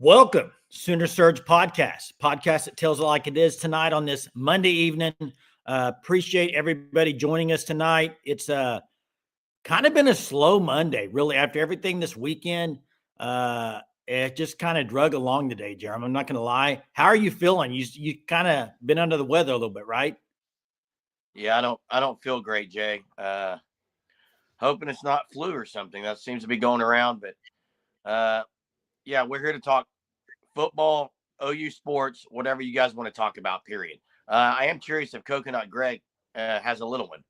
Welcome, Sooner Surge podcast that tells it like it is tonight on this Monday evening. Appreciate everybody joining us tonight. It's kind of been a slow Monday, really, after everything this weekend. It just kind of drug along today, Jeremy. I'm not going to lie. How are you feeling? You kind of been under the weather a little bit, right? Yeah, I don't feel great, Jay. Hoping it's not flu or something. That seems to be going around. But yeah, we're here to talk football, OU sports, whatever you guys want to talk about, period. I am curious if Coconut Greg has a little one.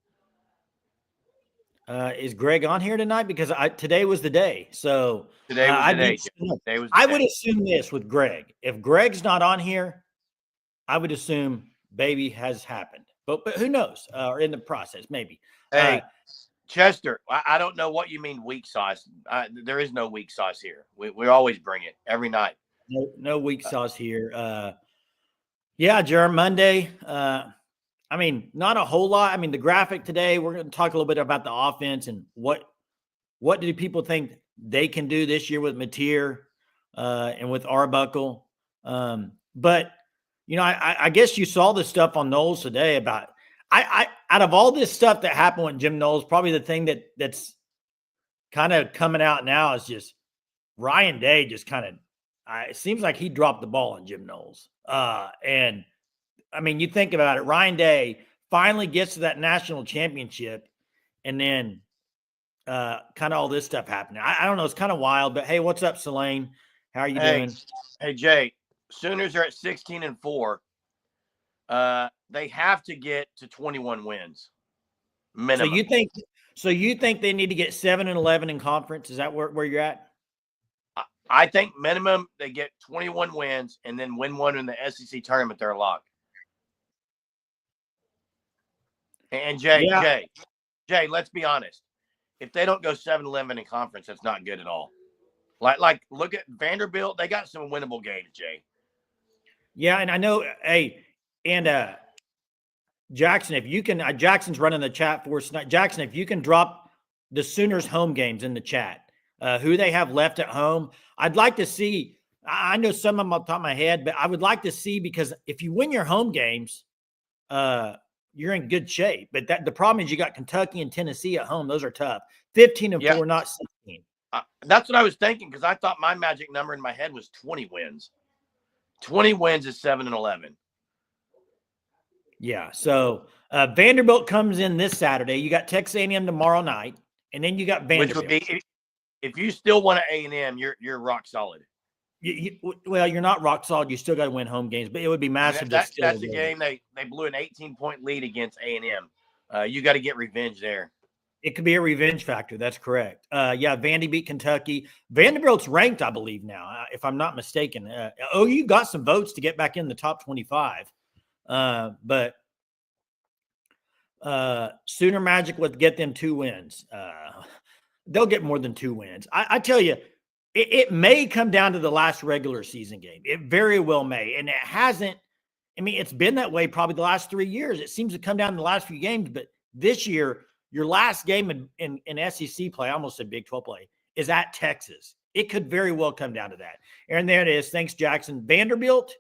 Is Greg on here tonight? Because today was the day. So Today was the day. I would assume this with Greg. If Greg's not on here, I would assume baby has happened. But who knows? Or in the process, maybe. Hey, Chester, I don't know what you mean weak sauce. There is no weak sauce here. We always bring it every night. No weak sauce here. Yeah, Jeremy, Monday. I mean, not a whole lot. I mean, the graphic today, we're going to talk a little bit about the offense and what do people think they can do this year with Mateer and with Arbuckle. But, you know, I guess you saw the stuff on Knowles today about out of all this stuff that happened with Jim Knowles, probably the thing that's kind of coming out now is just Ryan Day just kind of it seems like he dropped the ball on Jim Knowles. And I mean, you think about it, Ryan Day finally gets to that national championship, and then kind of all this stuff happening. I don't know. It's kind of wild, but hey, what's up, Selene? How are you doing? Hey, Jay, Sooners are at 16-4. They have to get to 21 wins minimum. So you think they need to get 7-11 in conference? Is that where you're at? I think minimum they get 21 wins and then win one in the SEC tournament. They're locked. And Jay, let's be honest. If they don't go 7-11 in conference, that's not good at all. Like look at Vanderbilt. They got some winnable games, Jay. Yeah, and I know. Hey, and Jackson, if you can, Jackson's running the chat for us tonight. Jackson, if you can drop the Sooners home games in the chat. Who they have left at home. I'd like to see, I know some of them off the top of my head, but I would like to see, because if you win your home games, you're in good shape. But the problem is you got Kentucky and Tennessee at home. Those are tough. 15-4, not 16. That's what I was thinking, because I thought my magic number in my head was 20 wins. 20 wins is 7-11. Yeah, so Vanderbilt comes in this Saturday. You got Texas A&M tomorrow night, and then you got Vanderbilt. Which would be, if you still want an A&M, you're rock solid. Well, you're not rock solid. You still got to win home games, but it would be massive. That's the game they blew an 18-point lead against A&M. You got to get revenge there. It could be a revenge factor. That's correct. Yeah, Vandy beat Kentucky. Vanderbilt's ranked, I believe, now, if I'm not mistaken. OU got some votes to get back in the top 25. But Sooner Magic would get them 2 wins. They'll get more than 2 wins. I tell you, it may come down to the last regular season game. It very well may. And it hasn't. I mean, it's been that way probably the last 3 years. It seems to come down to the last few games. But this year, your last game in SEC play, I almost said Big 12 play, is at Texas. It could very well come down to that. And there it is. Thanks, Jackson. Vanderbilt,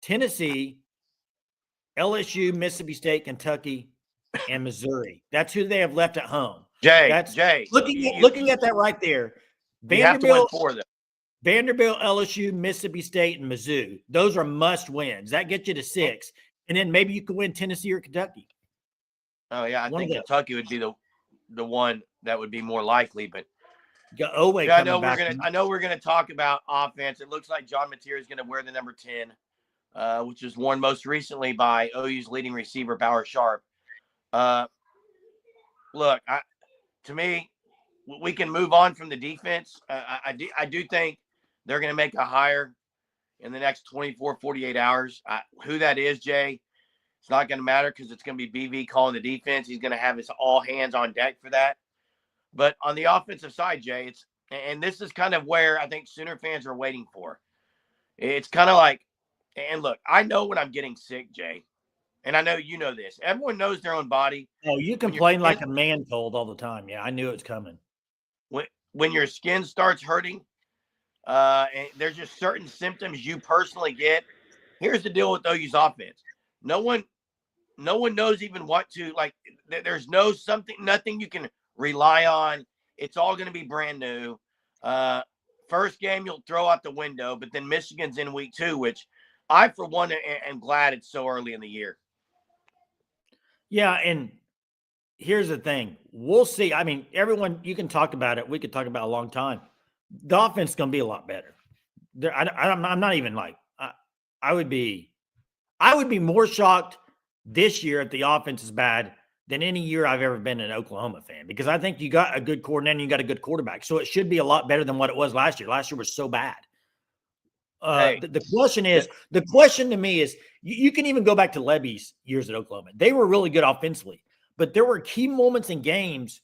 Tennessee, LSU, Mississippi State, Kentucky, and Missouri. That's who they have left at home. Jay, looking at that right there, Vanderbilt, LSU, Mississippi State, and Mizzou. Those are must wins. That gets you to 6, and then maybe you can win Tennessee or Kentucky. Oh yeah, I think Kentucky would be the one that would be more likely. But I know we're gonna talk about offense. It looks like John Mateer is gonna wear the number 10, which was worn most recently by OU's leading receiver Bauer Sharp. Look, to me, we can move on from the defense. I do think they're going to make a hire in the next 24, 48 hours. Who that is, Jay, it's not going to matter, because it's going to be BV calling the defense. He's going to have his all hands on deck for that. But on the offensive side, Jay, and this is kind of where I think Sooner fans are waiting for. It's kind of like, and look, I know when I'm getting sick, Jay. And I know you know this. Everyone knows their own body. Oh, you complain like a man cold all the time. Yeah, I knew it was coming. When your skin starts hurting, And there's just certain symptoms you personally get. Here's the deal with OU's offense. No one knows even what to like. There's nothing you can rely on. It's all going to be brand new. First game you'll throw out the window, but then Michigan's in week 2, which I, for one, am glad it's so early in the year. Yeah, and here's the thing. We'll see. I mean, everyone, you can talk about it. We could talk about it a long time. The offense is going to be a lot better. I'm not even like I would be more shocked this year if the offense is bad than any year I've ever been an Oklahoma fan, because I think you got a good coordinator and you got a good quarterback. So it should be a lot better than what it was last year. Last year was so bad. The question to me is, you can even go back to Levy's years at Oklahoma. They were really good offensively, but there were key moments in games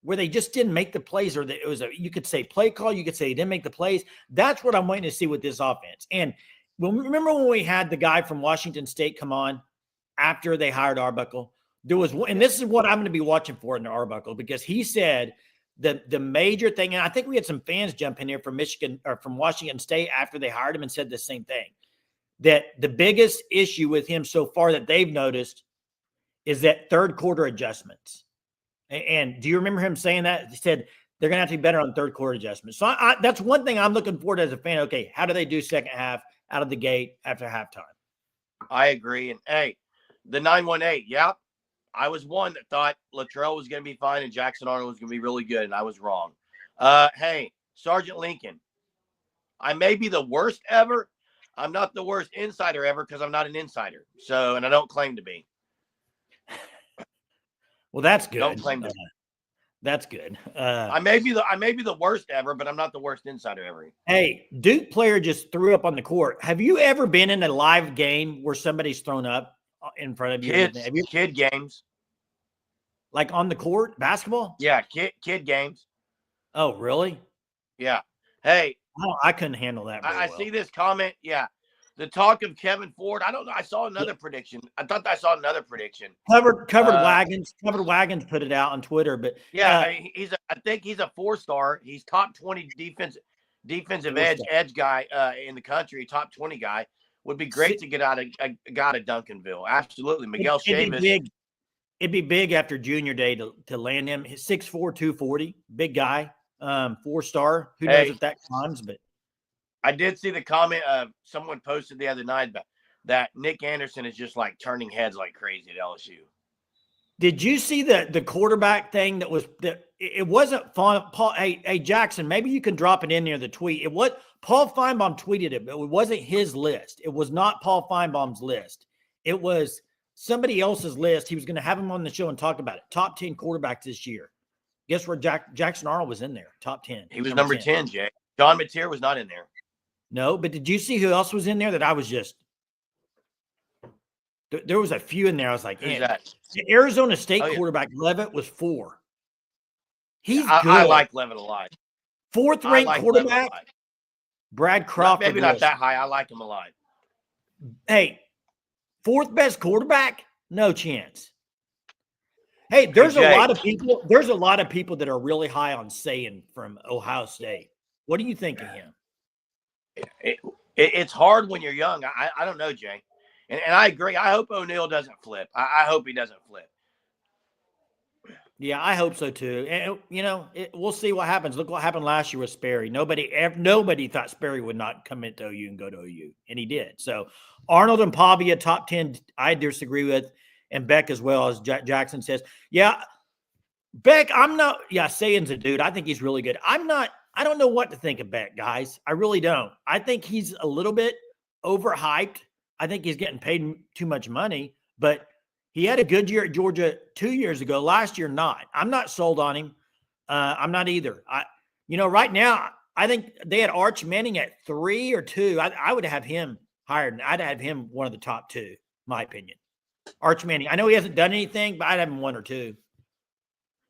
where they just didn't make the plays, or it was you could say play call, you could say they didn't make the plays. That's what I'm waiting to see with this offense. And remember when we had the guy from Washington State come on after they hired Arbuckle? There was one, and this is what I'm going to be watching for in the Arbuckle, because he said the major thing, and I think we had some fans jump in here from Michigan or from Washington State after they hired him and said the same thing, that the biggest issue with him so far that they've noticed is that third quarter adjustments. And do you remember him saying that? He said they're going to have to be better on third quarter adjustments. So that's one thing I'm looking forward to as a fan. Okay, how do they do second half out of the gate after halftime? I agree. And hey, the 918, yeah, I was one that thought Latrell was going to be fine and Jackson Arnold was going to be really good, and I was wrong. Hey, Sergeant Lincoln, I may be the worst ever. I'm not the worst insider ever because I'm not an insider. So, and I don't claim to be. Well, that's good. Don't claim to be. That's good. I may be the worst ever, but I'm not the worst insider ever. Hey, Duke player just threw up on the court. Have you ever been in a live game where somebody's thrown up in front of you? Kid games. Like on the court, basketball? Yeah, kid games. Oh, really? Yeah. Hey. Oh, I couldn't handle that very well. See this comment. Yeah. The talk of Kevin Ford. I don't know. I saw another prediction. I thought I saw another prediction. Covered wagons. Covered wagons put it out on Twitter, but yeah, I think he's a 4-star. He's top 20 defensive edge guy in the country. Top 20 guy. Would be great to get out a guy to Duncanville. Absolutely, Miguel Chavis. It'd be big after junior day to land him. He's 6'4", 240, big guy, 4-star. Who knows if that climbs, but. I did see the comment someone posted the other night about that Nick Anderson is just like turning heads like crazy at LSU. Did you see the quarterback thing that was that it wasn't Paul? Hey, Jackson, maybe you can drop it in there, the tweet. It was Paul Feinbaum tweeted it, but it wasn't his list. It was not Paul Feinbaum's list. It was somebody else's list. He was going to have him on the show and talk about it. Top 10 quarterbacks this year. Guess where Jackson Arnold was in there? Top 10. He was number 10, Jay. John Mateer was not in there. No, but did you see who else was in there that I was just – there was a few in there. I was like, who's that? The Arizona State quarterback, Levitt, was 4. He's good. I like Levitt a lot. 4th-ranked quarterback, Brad Crawford. Maybe not that high. I like him a lot. Hey, 4th best quarterback? No chance. Hey, there's a lot of people. There's a lot of people that are really high on Sayin from Ohio State. What do you think of him? It's hard when you're young. I don't know, Jay. And I agree. I hope O'Neal doesn't flip. I hope he doesn't flip. Yeah, I hope so too. And, we'll see what happens. Look what happened last year with Sperry. Nobody thought Sperry would not come into OU and go to OU, and he did. So Arnold and Pavia, top 10, I disagree with, and Beck as well, as Jackson says. Yeah, Beck, Sayin's a dude. I think he's really good. I don't know what to think of Beck, guys. I really don't. I think he's a little bit overhyped. I think he's getting paid too much money, but he had a good year at Georgia 2 years ago. Last year, not. I'm not sold on him. I'm not either. Right now, I think they had Arch Manning at 3 or 2. I would have him hired. I'd have him one of the top 2, my opinion. Arch Manning. I know he hasn't done anything, but I'd have him 1 or 2.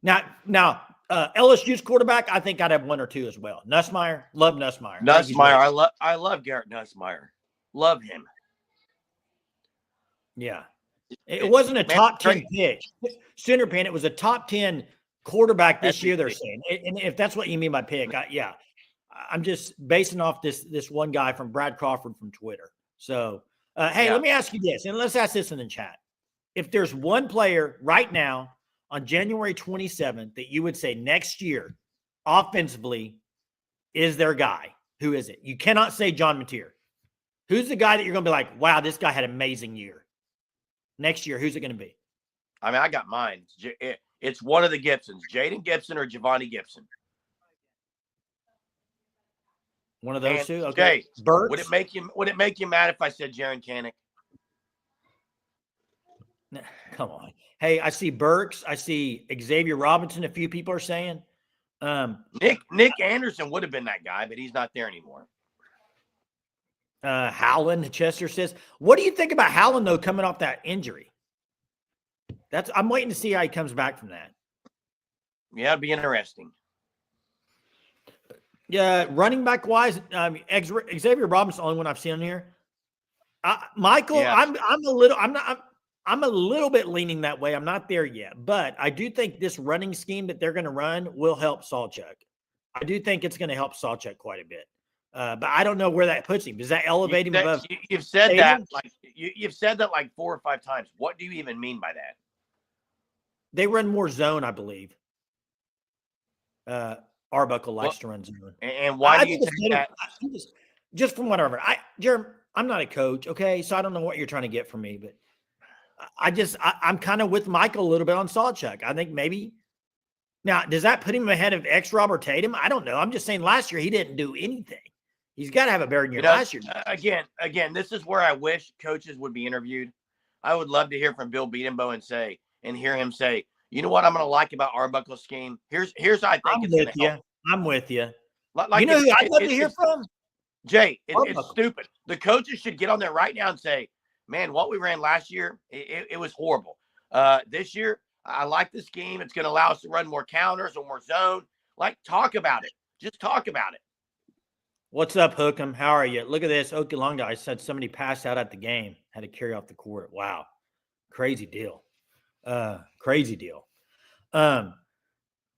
Now, LSU's quarterback, I think I'd have 1 or 2 as well. Nussmeier, love Nussmeier. I love Garrett Nussmeier. Love him. Yeah. It wasn't a top 10 pick. Sooner Pan, it was a top 10 quarterback this year, they're saying. And if that's what you mean by pick, I'm just basing off this one guy from Brad Crawford from Twitter. So, hey, let me ask you this, and let's ask this in the chat. If there's one player right now on January 27th that you would say next year, offensively, is their guy, who is it? You cannot say John Mateer. Who's the guy that you're going to be like, wow, this guy had an amazing year? Next year, who's it going to be? I mean, I got mine. It's one of the Gibsons, Jaden Gibson or Giovanni Gibson. One of those two. Okay. Jay, would it make you mad if I said Jaron Canick? Come on. Hey, I see Burks. I see Xavier Robinson. A few people are saying. Nick Anderson would have been that guy, but he's not there anymore. Howland, Chester says. What do you think about Howland though, coming off that injury? I'm waiting to see how he comes back from that. Yeah, it'd be interesting. Yeah, running back wise, Xavier Robinson, the only one I've seen on here. Michael, yeah. I'm a little bit leaning that way. I'm not there yet, but I do think this running scheme that they're going to run will help Sawchuk. I do think it's going to help Sawchuk quite a bit, but I don't know where that puts him. Does that elevate him above? You've said that you've said that like 4 or 5 times. What do you even mean by that? They run more zone, I believe. Arbuckle likes to run zone. And why do you think that? Just from whatever. Jeremy, I'm not a coach, okay? So I don't know what you're trying to get from me, but I'm kind of with Michael a little bit on Sawchuk. I think maybe now, does that put him ahead of Robert Tatum? I don't know. I'm just saying last year he didn't do anything. He's got to have a better year last year. Again, this is where I wish coaches would be interviewed. I would love to hear from Bill Beatenbow and hear him say, you know what I'm going to like about Arbuckle's scheme? Here's how I think it's going to help. I'm with you. Like you know who I'd love to hear from? Jay, it's stupid. The coaches should get on there right now and say, man, what we ran last year, it was horrible. This year, I like the scheme. It's going to allow us to run more counters or more zone. Like, talk about it. Just talk about it. What's up, Hookem? How are you? Look at this. Okalonga said somebody passed out at the game, had to carry off the court. Wow. Crazy deal. Crazy deal.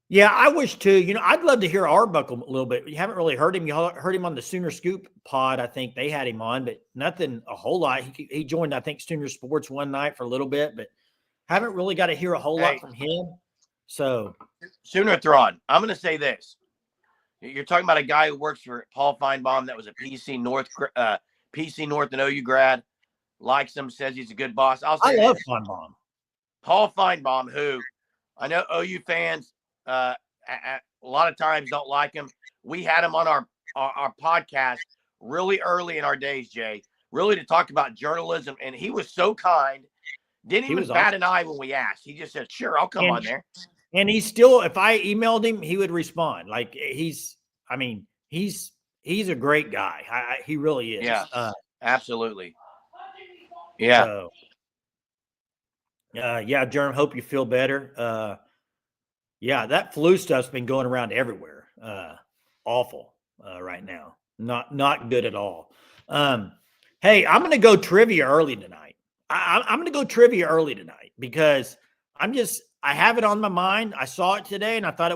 Yeah, I wish too. I'd love to hear Arbuckle a little bit. You haven't really heard him. You heard him on the Sooner Scoop pod. I think they had him on, but nothing a whole lot. He joined, I think, Sooner Sports one night for a little bit, but haven't really got to hear a whole lot from him. So, Sooner Thrawn, I'm going to say this. You're talking about a guy who works for Paul Feinbaum that was a PC North and OU grad. Likes him, says he's a good boss. I love Feinbaum. Paul Feinbaum, who I know OU fans a lot of times don't like him. We had him on our podcast really early in our days, Jay, really to talk about journalism. And he was so kind. Didn't even bat an eye when we asked. He just said, sure, I'll come on there. And he's still, if I emailed him, he would respond. Like he's a great guy. He really is. Yeah, absolutely. Yeah. So, yeah, Jeremy, hope you feel better. Yeah, that flu stuff's been going around everywhere. Awful right now. Not good at all. Hey, I'm going to go trivia early tonight. I'm going to go trivia early tonight because I have it on my mind. I saw it today and I thought,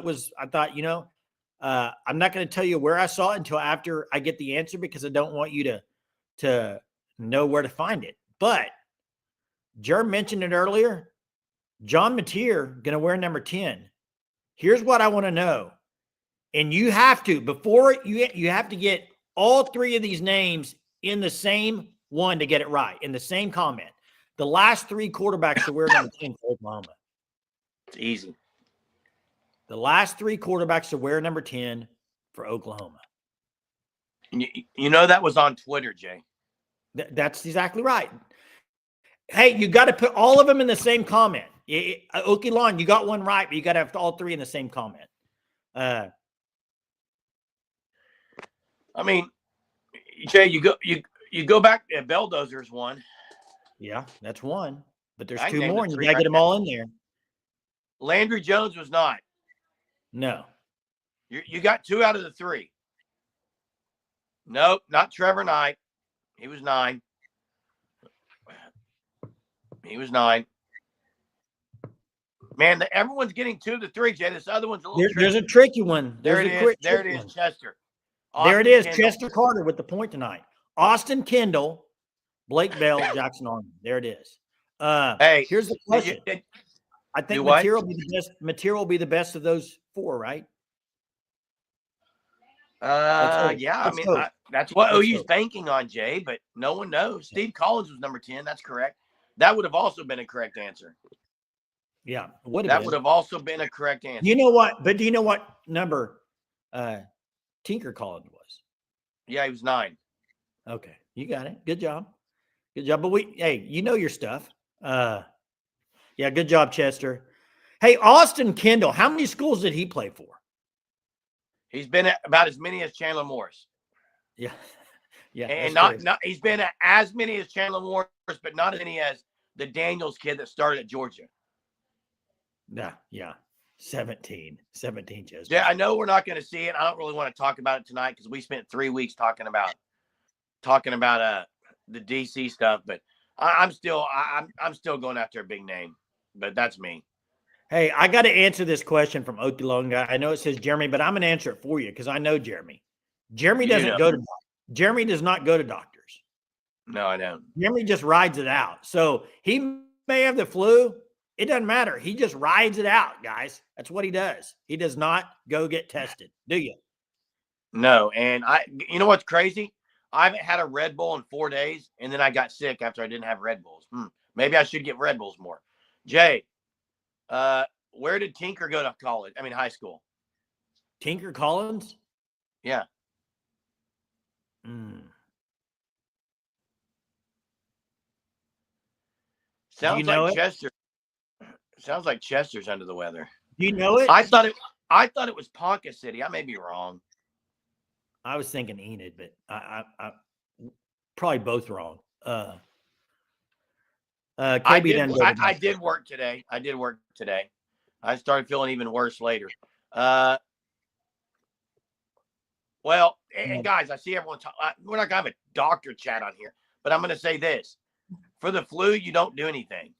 I'm not going to tell you where I saw it until after I get the answer because I don't want you to know where to find it. But Jerm mentioned it earlier. John Mateer going to wear number 10. Here's what I want to know. And you have to, before you have to get all 3 of these names in the same one to get it right, in the same comment. The last 3 quarterbacks to wear number 10 for Oklahoma. It's easy. The last 3 quarterbacks to wear number 10 for Oklahoma. You know that was on Twitter, Jay. That's exactly right. Hey, you got to put all of them in the same comment. Okie-Lon, you got one right, but you got to have all 3 in the same comment. I mean, Jay, you go back. Belldozer's one. Yeah, that's one. But there's 2 more, and you got to get them all in there. Landry Jones was not. No. You got 2 out of the 3. Nope, not Trevor Knight. He was 9. He was 9. Man, everyone's getting 2 of the 3, Jay. This other one's a little tricky. There's a tricky one. There it is, Chester. There it Austin is. Kendall. Chester Carter with the point tonight. Austin Kendall, Blake Bell, Jackson Arnold. There it is. Hey, here's the question. I think do what? material will be the best. Material will be the best of those four, right? Yeah. I mean, that's what OU's banking on, Jay. But no one knows. Steve Collins was number 10. That's correct. That would have also been a correct answer. Yeah, that would have also been a correct answer. You know what? But do you know what number Tinker Collins was? Yeah, he was 9. Okay, you got it. Good job. Good job. But hey, you know your stuff. Yeah, good job, Chester. Hey, Austin Kendall, how many schools did he play for? He's been at about as many as Chandler Morris. Yeah. Yeah. And not he's been at as many as Chandler Morris, but not as many as the Daniels kid that started at Georgia. Yeah. 17 Chester. Yeah, I know we're not going to see it. I don't really want to talk about it tonight because we spent 3 weeks talking about the DC stuff, but I'm still going after a big name, but that's me. Hey, I got to answer this question from Okolonga. I know it says Jeremy, but I'm going to answer it for you because I know Jeremy. Jeremy does not go to doctors. No, I don't. Jeremy just rides it out. So he may have the flu. It doesn't matter. He just rides it out, guys. That's what he does. He does not go get tested, do you? No, and you know what's crazy? I haven't had a Red Bull in 4 days, and then I got sick after I didn't have Red Bulls. Maybe I should get Red Bulls more. Jay, where did Tinker go to college? I mean, high school. Tinker Collins? Yeah. Sounds like Chester. Sounds like Chester's under the weather. Do you know it? I thought it was Ponca City. I may be wrong. I was thinking Enid, but I probably both wrong. I did work today. I started feeling even worse later. Well, and guys, I see everyone we're not going to have a doctor chat on here, but I'm going to say this. For the flu, you don't do anything.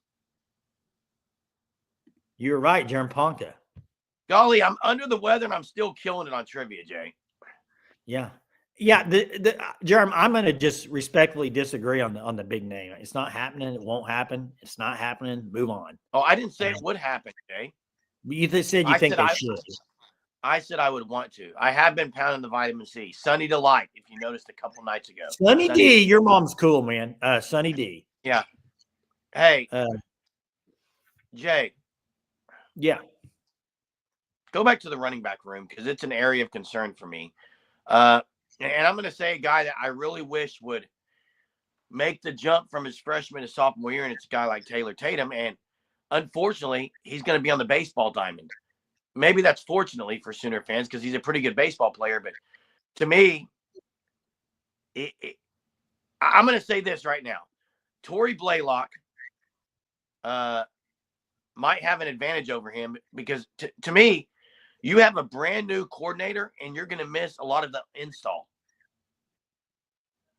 You're right, Jerem Ponca. Golly, I'm under the weather and I'm still killing it on trivia, Jay. Yeah. Jerem, I'm going to just respectfully disagree on the big name. It's not happening. It won't happen. It's not happening. Move on. Oh, I didn't say it would happen, Jay. You said you think they should. I said I would want to. I have been pounding the vitamin C. Sunny Delight, if you noticed a couple nights ago. Sunny D, your mom's cool, man. Sunny D. Yeah. Hey, Jay. Yeah. Go back to the running back room because it's an area of concern for me. And I'm going to say a guy that I really wish would make the jump from his freshman to sophomore year, and it's a guy like Taylor Tatum. And unfortunately, he's going to be on the baseball diamond. Maybe that's fortunately for Sooner fans because he's a pretty good baseball player. But to me, I'm going to say this right now. Torrey Blaylock might have an advantage over him because to me, you have a brand new coordinator and you're going to miss a lot of the install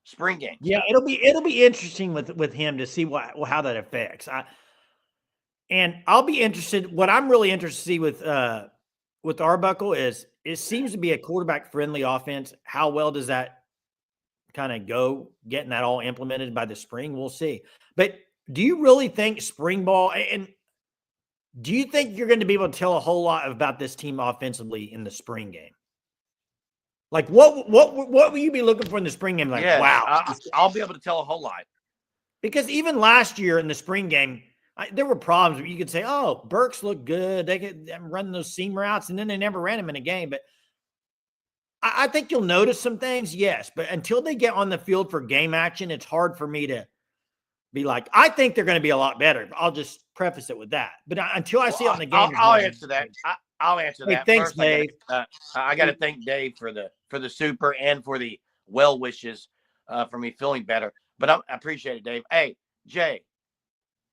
spring game. Yeah, it'll be interesting with him to see how that affects. And I'll be interested. What I'm really interested to see with Arbuckle is it seems to be a quarterback friendly offense. How well does that kind of go? Getting that all implemented by the spring, we'll see. But do you really think spring ball and do you think you're going to be able to tell a whole lot about this team offensively in the spring game? Like what will you be looking for in the spring game? Like, wow, I'll be able to tell a whole lot. Because even last year in the spring game, there were problems. You could say, "Oh, Burks looked good. They could run those seam routes," and then they never ran them in a game. But I think you'll notice some things, yes. But until they get on the field for game action, it's hard for me to be like, I think they're going to be a lot better. I'll just preface it with that. But until I see it on the game, I'll answer that. I'll answer that. Thanks, first, Dave. I got to thank Dave for the super and for the well wishes for me feeling better. But I appreciate it, Dave. Hey, Jay,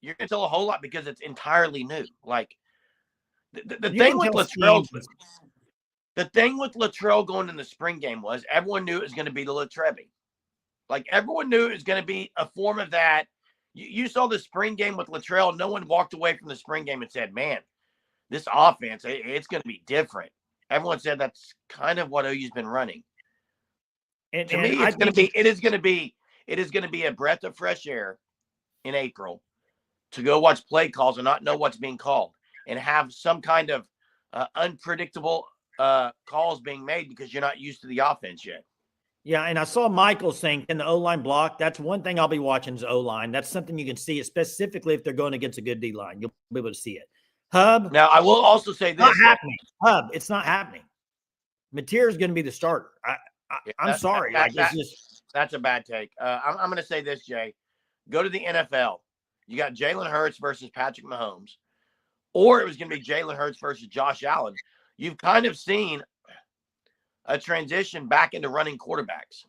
you're going to tell a whole lot because it's entirely new. Like the thing with Latrell, the thing with Latrell going in the spring game was everyone knew it was going to be the Latrebi. Like everyone knew it was going to be a form of that. You saw the spring game with Latrell. No one walked away from the spring game and said, man, this offense, it's going to be different. Everyone said that's kind of what OU's been running. To me, it is going to be a breath of fresh air in April to go watch play calls and not know what's being called and have some kind of unpredictable calls being made because you're not used to the offense yet. Yeah, and I saw Michael saying, "Can the O-line block?" That's one thing I'll be watching is O-line. That's something you can see, specifically if they're going against a good D-line. You'll be able to see it. Hub. Now, I will also say this. Not happening. Hub, it's not happening. Mateer is going to be the starter. I'm sorry. That's a bad take. I'm going to say this, Jay. Go to the NFL. You got Jalen Hurts versus Patrick Mahomes, or it was going to be Jalen Hurts versus Josh Allen. You've kind of seen a transition back into running quarterbacks.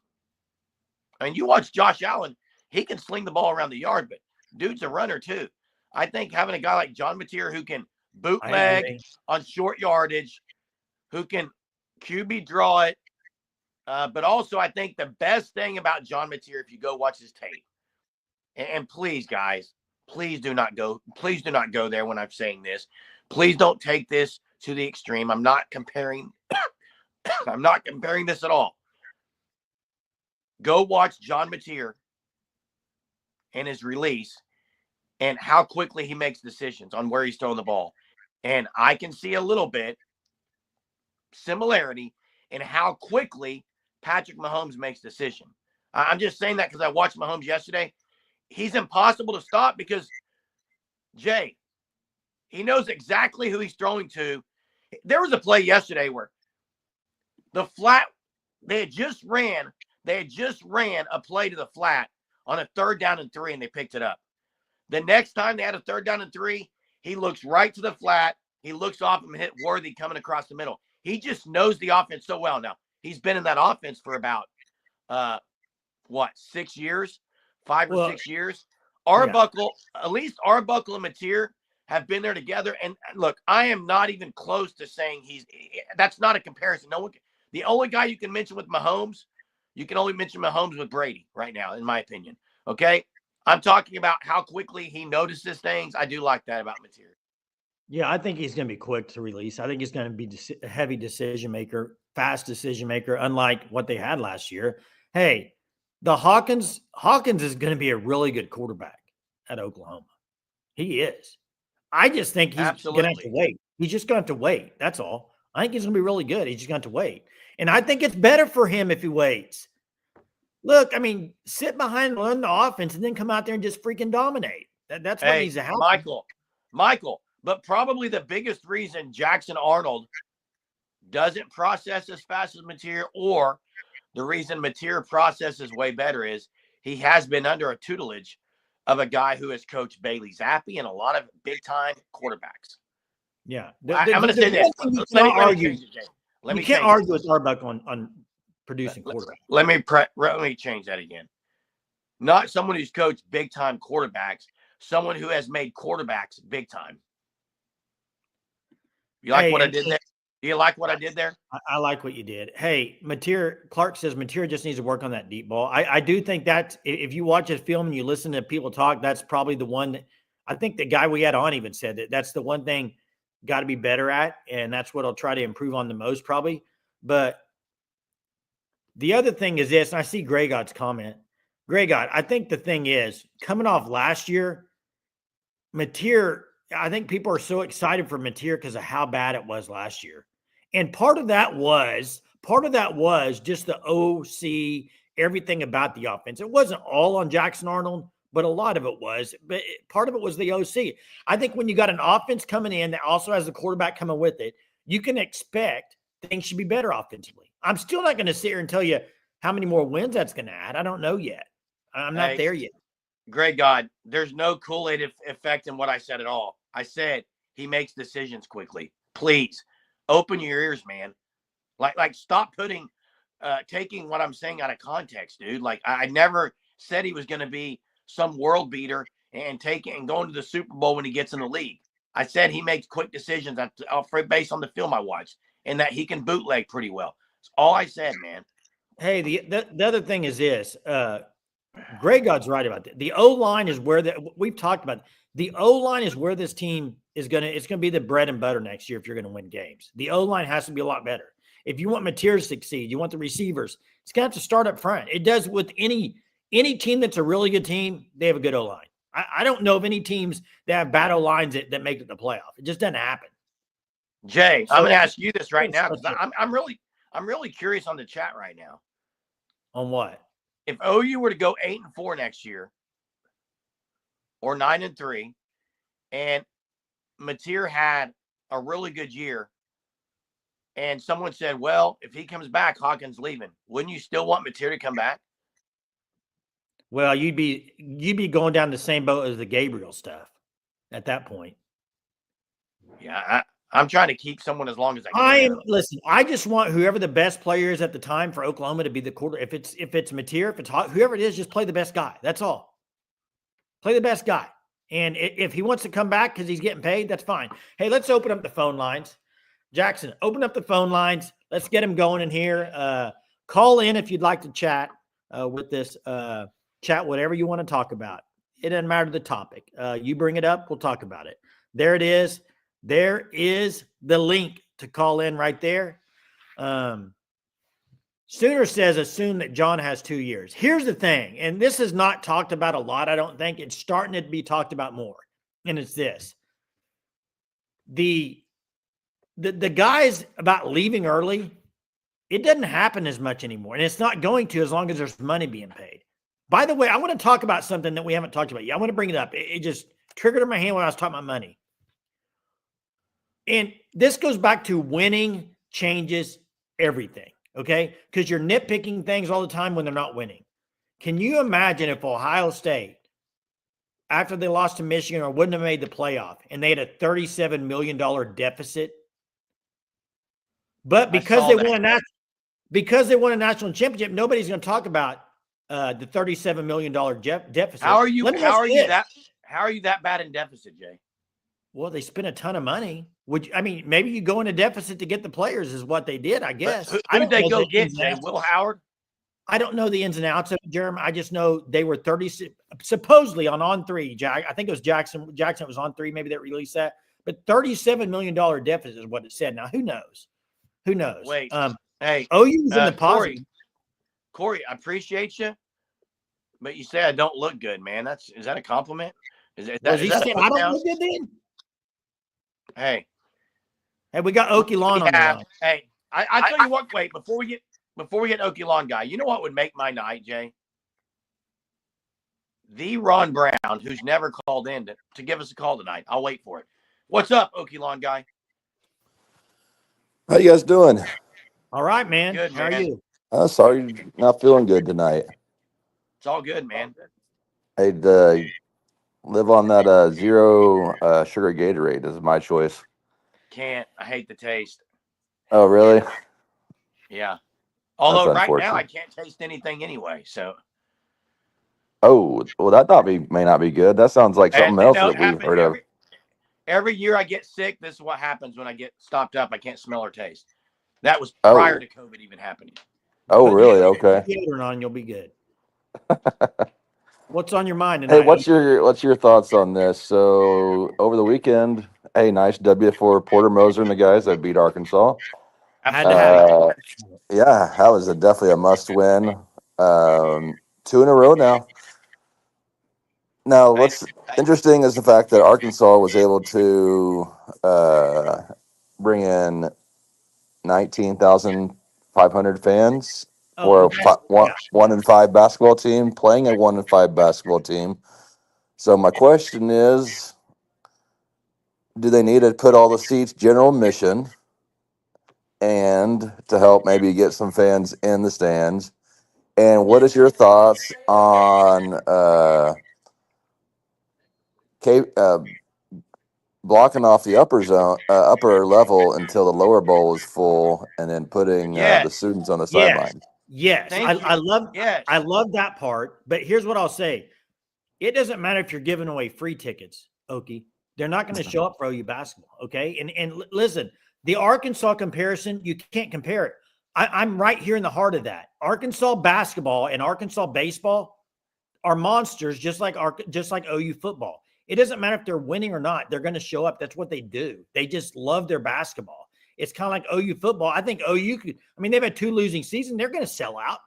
I mean, you watch Josh Allen, he can sling the ball around the yard, but dude's a runner too. I think having a guy like John Mateer who can bootleg on short yardage, who can QB draw it, but also I think the best thing about John Mateer, if you go watch his tape, and please, guys, please do not go there when I'm saying this. Please don't take this to the extreme. I'm not comparing this at all. Go watch John Mateer and his release and how quickly he makes decisions on where he's throwing the ball. And I can see a little bit similarity in how quickly Patrick Mahomes makes decision. I'm just saying that because I watched Mahomes yesterday. He's impossible to stop because, Jay, he knows exactly who he's throwing to. There was a play yesterday where the flat, they had just ran a play to the flat on a 3rd down and 3, and they picked it up. The next time they had a 3rd down and 3, he looks right to the flat. He looks off him and hit Worthy coming across the middle. He just knows the offense so well. Now, he's been in that offense for about, 6 years? 5 or 6 years. Arbuckle, at least Arbuckle and Mateer have been there together. And look, I am not even close to saying that's not a comparison. The only guy you can mention with Mahomes, you can only mention Mahomes with Brady right now, in my opinion. Okay? I'm talking about how quickly he notices things. I do like that about Mateer. Yeah, I think he's going to be quick to release. I think he's going to be a heavy decision maker, fast decision maker, unlike what they had last year. Hey, Hawkins is going to be a really good quarterback at Oklahoma. He is. I just think he's going to have to wait. He's just going to have to wait. That's all. I think he's going to be really good. He's just going to have to wait. And I think it's better for him if he waits. Look, I mean, sit behind, learn the offense, and then come out there and just freaking dominate. That's what needs to happen. Michael, but probably the biggest reason Jackson Arnold doesn't process as fast as Mateer, or the reason Mateer processes way better, is he has been under a tutelage of a guy who has coached Bailey Zappi and a lot of big-time quarterbacks. Yeah. I'm going to say this. You can't argue with Arbuckle on producing quarterbacks. Let me change that again. Not someone who's coached big-time quarterbacks, someone who has made quarterbacks big-time. You like what I did there? Do you like what I did there? I like what you did. Hey, Clark says Mateer just needs to work on that deep ball. I do think that if you watch his film and you listen to people talk, that's probably the one that, I think the guy we had on even said that's the one thing got to be better at, and that's what I'll try to improve on the most probably. But the other thing is this, and I see Grey God's comment. Grey God, I think the thing is, coming off last year, Mateer, I think people are so excited for Mateer because of how bad it was last year. And part of that was just the OC, everything about the offense. It wasn't all on Jackson Arnold, but a lot of it was. But part of it was the OC. I think when you got an offense coming in that also has the quarterback coming with it, you can expect things should be better offensively. I'm still not going to sit here and tell you how many more wins that's going to add. I don't know yet. I'm not there yet. Great God, there's no Kool-Aid effect in what I said at all. I said he makes decisions quickly. Please open your ears, man. Like stop taking what I'm saying out of context, dude. Like I never said he was going to be some world beater and going to the Super Bowl when he gets in the league. I said he makes quick decisions based on the film I watched, and that he can bootleg pretty well. That's all I said, man. Hey, the other thing is this. Grey God's right about that. The O-line is where we've talked about. The O-line is where this team is it's going to be the bread and butter next year if you're going to win games. The O-line has to be a lot better. If you want Mateer to succeed, you want the receivers, it's going to have to start up front. It does with any team that's a really good team. They have a good O-line. I don't know of any teams that have bad O-lines that make it the playoff. It just doesn't happen. Jay, So, I'm going to ask you this right now because I'm really curious on the chat right now. On what? If OU were to go 8-4 next year, or 9-3, and Mateer had a really good year, and someone said, well, if he comes back, Hawkins leaving, wouldn't you still want Mateer to come back? Well, you'd be going down the same boat as the Gabriel stuff at that point. Yeah, I'm trying to keep someone as long as I can. Listen, I just want whoever the best player is at the time for Oklahoma to be the quarter. If it's Mateer, if it's whoever it is, just play the best guy. That's all. Play the best guy. And if he wants to come back because he's getting paid, that's fine. Hey, let's open up the phone lines. Jackson, open up the phone lines. Let's get him going in here. Call in if you'd like to chat with this. Chat whatever you want to talk about. It doesn't matter the topic. You bring it up, we'll talk about it. There it is. There is the link to call in right there. Sooner says, assume that John has 2 years. Here's the thing, and this is not talked about a lot, I don't think. It's starting to be talked about more, and it's this. The guys about leaving early, it doesn't happen as much anymore, and it's not going to as long as there's money being paid. By the way, I want to talk about something that we haven't talked about yet. I want to bring it up. It just triggered in my hand when I was talking about money. And this goes back to winning changes everything, okay? Because you're nitpicking things all the time when they're not winning. Can you imagine if Ohio State, after they lost to Michigan or wouldn't have made the playoff, and they had a $37 million deficit? But because they won a national championship, nobody's going to talk about the $37 million deficit. How are you that bad in deficit, Jay? Well, they spent a ton of money. Maybe you go in a deficit to get the players is what they did, I guess. Who did they go get, Jay? Will Howard? I don't know the ins and outs of it, Jeremy. I just know they were supposedly on 3. Jack, I think it was Jackson. Jackson was on 3. Maybe they released that. But $37 million deficit is what it said. Now, who knows? Who knows? Wait. Hey, OU's in the positive. Corey, I appreciate you, but you say I don't look good, man. Is that a compliment? Is that I don't look good then? Hey, we got Okie Lawn on the line. Hey, I tell you what. Wait, before we get Okie Lawn guy, you know what would make my night, Jay? The Ron Brown, who's never called in to give us a call tonight. I'll wait for it. What's up, Okie Lawn guy? How you guys doing? All right, man. Good, How are you? Sorry, you're not feeling good tonight. It's all good, man. I'd live on that zero sugar Gatorade. This is my choice. Can't. I hate the taste. Oh, really? Yeah. Although That's right now I can't taste anything anyway. So. Oh, well, that may not be good. That sounds like something else that we've heard of. Every year I get sick. This is what happens when I get stopped up. I can't smell or taste. That was prior to COVID even happening. Oh, really? Okay. You'll be good. What's on your mind tonight? Hey, what's your thoughts on this? So over the weekend, hey, nice W for Porter Moser and the guys that beat Arkansas. Yeah, that was definitely a must win. 2 in a row now. Now, what's interesting is the fact that Arkansas was able to bring in 19,500 fans for a 1-5 basketball team, playing a 1-5 basketball team. So my question is, do they need to put all the seats general admission and to help maybe get some fans in the stands? And what is your thoughts on blocking off the upper level until the lower bowl is full, and then putting the students on the sideline? Yes, I love that part. But here's what I'll say: it doesn't matter if you're giving away free tickets, Okie. They're not going to show up for OU basketball, okay? And listen, the Arkansas comparison, you can't compare it. I'm right here in the heart of that. Arkansas basketball and Arkansas baseball are monsters, just like OU football. It doesn't matter if they're winning or not. They're going to show up. That's what they do. They just love their basketball. It's kind of like OU football. I think OU could. I mean, they've had 2 losing seasons. They're going to sell out.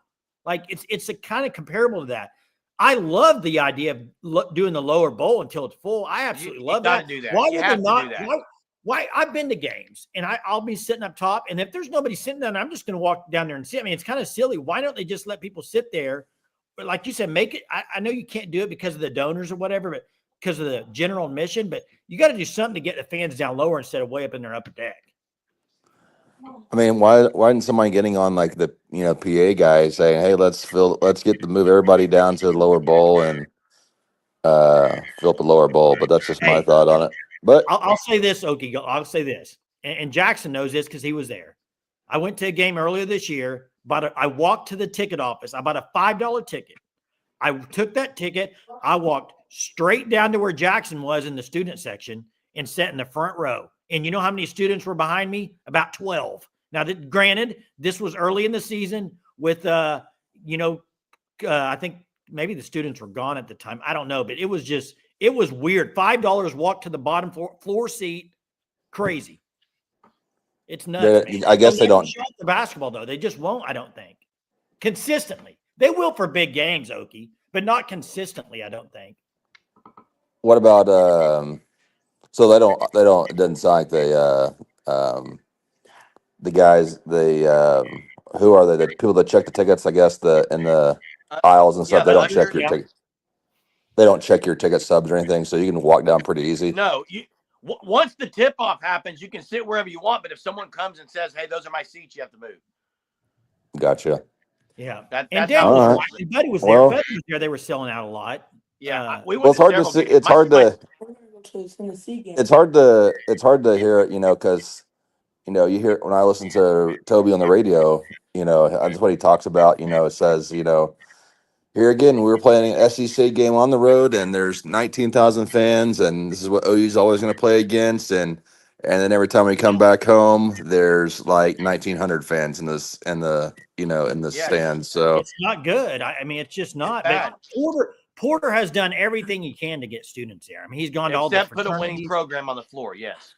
Like it's a kind of comparable to that. I love the idea of doing the lower bowl until it's full. I absolutely love that. Do that. Why you would have they to not? do that. Why? I've been to games and I'll be sitting up top, and if there's nobody sitting down, I'm just going to walk down there and sit. I mean, it's kind of silly. Why don't they just let people sit there? But like you said, make it. I know you can't do it because of the donors or whatever, but because of the general admission. But you got to do something to get the fans down lower instead of way up in their upper deck. I mean, why isn't somebody getting on like the PA guy saying, "Hey, let's move everybody down to the lower bowl and fill up the lower bowl"? But that's just my thought on it. But I'll say this, Okie. I'll say this, and Jackson knows this because he was there. I went to a game earlier this year. I walked to the ticket office. I bought a $5 ticket. I took that ticket. I walked straight down to where Jackson was in the student section and sat in the front row. And you know how many students were behind me? About 12. Now, granted, this was early in the season with, I think maybe the students were gone at the time. I don't know, but it was weird. $5 walk to the bottom floor seat. Crazy. It's nuts. I guess they don't show the basketball though. They just won't. I don't think consistently. They will for big games, Okie, but not consistently. I don't think. What about so they don't it doesn't sound like the guys who are they, the people that check the tickets, I guess in the aisles and stuff, they don't check your ticket. They don't check your ticket stubs or anything, so you can walk down pretty easy. No, once the tip off happens, you can sit wherever you want, but if someone comes and says, "Hey, those are my seats," you have to move. Gotcha. Yeah. That's Buddy was there. Buddy was there. They were selling out a lot. Yeah. It's hard to see. It's hard to hear it, because you hear when I listen to Toby on the radio, that's what he talks about. It says, here again, we were playing an SEC game on the road, and there's 19,000 fans, and this is what OU's always going to play against, and then every time we come back home, there's like 1,900 fans in the stands. So it's not good. I mean, it's just not. But Porter has done everything he can to get students there. I mean, he's gone to all the put a winning program on the floor. Yes.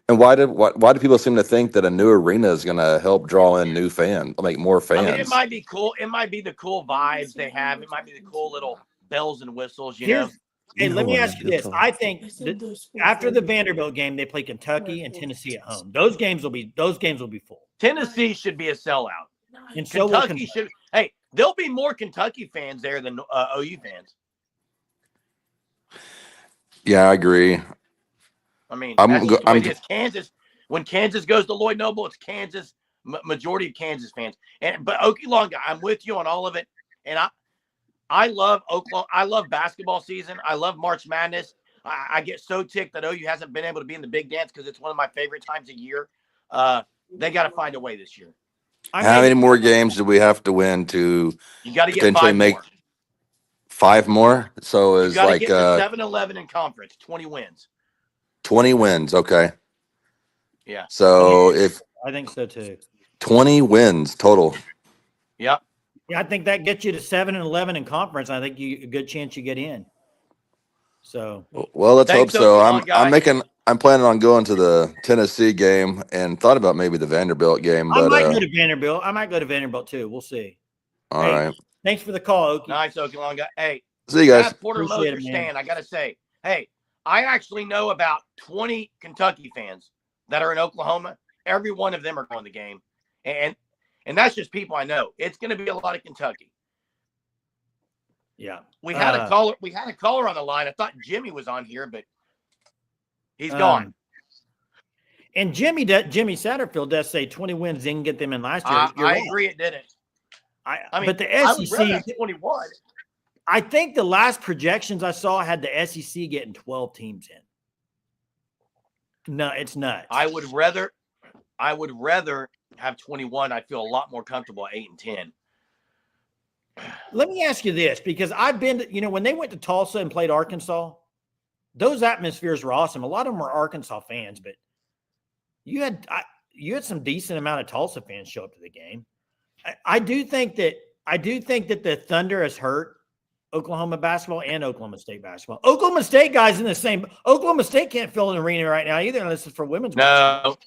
And why do people seem to think that a new arena is going to help draw in new fans, like more fans? I mean, it might be cool. It might be the cool vibes they have. It might be the cool little bells and whistles. Hey, let me ask you this. I think after the Vanderbilt game, they play Kentucky and Tennessee at home. Those games will be full. Tennessee should be a sellout. And Kentucky should. Hey, there'll be more Kentucky fans there than OU fans. Yeah, I agree. I mean, it's Kansas. When Kansas goes to Lloyd Noble, it's Kansas. Majority of Kansas fans. But Oklahoma, I'm with you on all of it. And I love Oklahoma. I love basketball season. I love March Madness. I get so ticked that OU hasn't been able to be in the big dance because it's one of my favorite times of year. They got to find a way this year. How many more games do we have to win to? You got to get 5 more. 5 more. So it's like get 7-11 in conference. 20 wins. 20 wins. Okay. Yeah. So I think so too. 20 wins total. Yep. Yeah, I think that gets you to 7-11 in conference. I think a good chance you get in. So well, let's hope so. I'm planning on going to the Tennessee game and thought about maybe the Vanderbilt game. But I might go to Vanderbilt. I might go to Vanderbilt too. We'll see. All right. Thanks for the call, Okie. Nice, Okie Long guy. Hey, see you guys. Porter Moser stand. I gotta say, hey, I actually know about 20 Kentucky fans that are in Oklahoma. Every one of them are going to the game, and that's just people I know. It's going to be a lot of Kentucky. Yeah, we had a caller. We had a caller on the line. I thought Jimmy was on here, but he's gone. And Jimmy Satterfield does say 20 wins didn't get them in last year. I agree, it didn't. I mean, but the SEC 21. I think the last projections I saw had the SEC getting 12 teams in. No, it's nuts. I would rather have 21. I feel a lot more comfortable at 8 and 10. Let me ask you this, because I've been to, when they went to Tulsa and played Arkansas, those atmospheres were awesome. A lot of them were Arkansas fans, but you had some decent amount of Tulsa fans show up to the game. I do think that the Thunder has hurt Oklahoma basketball and Oklahoma State basketball. Oklahoma State guys in the same. Oklahoma State can't fill an arena right now either, unless it's for women's. No,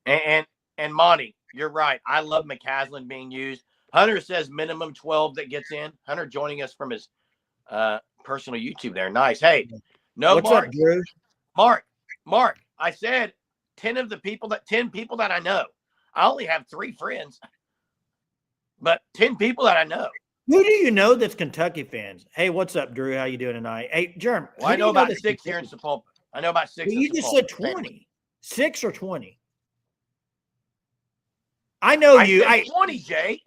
And Monty, you're right. I love McCaslin being used. Hunter says minimum 12 that gets in. Hunter joining us from his personal YouTube there. Nice. Hey, no, What's Mark. up, Drew? Mark. I said 10 people that I know. I only have 3 friends, but 10 people that I know. Who do you know that's Kentucky fans? Hey, what's up, Drew? How you doing tonight? Hey, Germ. Well, I know about 6 here in Sapulpa. I know about 6. Well, you just said 20. 6 or 20. I know you. I said 20, Jay.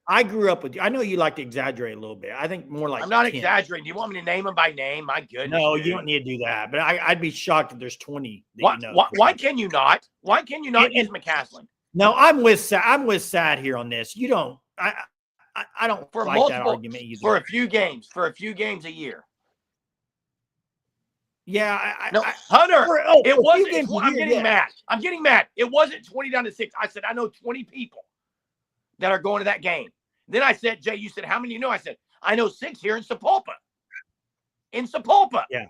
I grew up with you. I know you like to exaggerate a little bit. I think more like I'm not 10. exaggerating. Do you want me to name them by name? My goodness. No, dude. you don't need to do that. But I'd be shocked if there's 20 that Why, you know. why can you not? Why can you not use McCaslin? No, I'm with Sad here on this. You don't. I don't For like that argument either. For a few games a year. Yeah, Hunter. It wasn't. I'm getting mad. I'm getting mad. It wasn't 20 down to 6. I said I know 20 people that are going to that game. Then I said, Jay, you said how many you know? I said I know 6 here in Sapulpa. Yeah.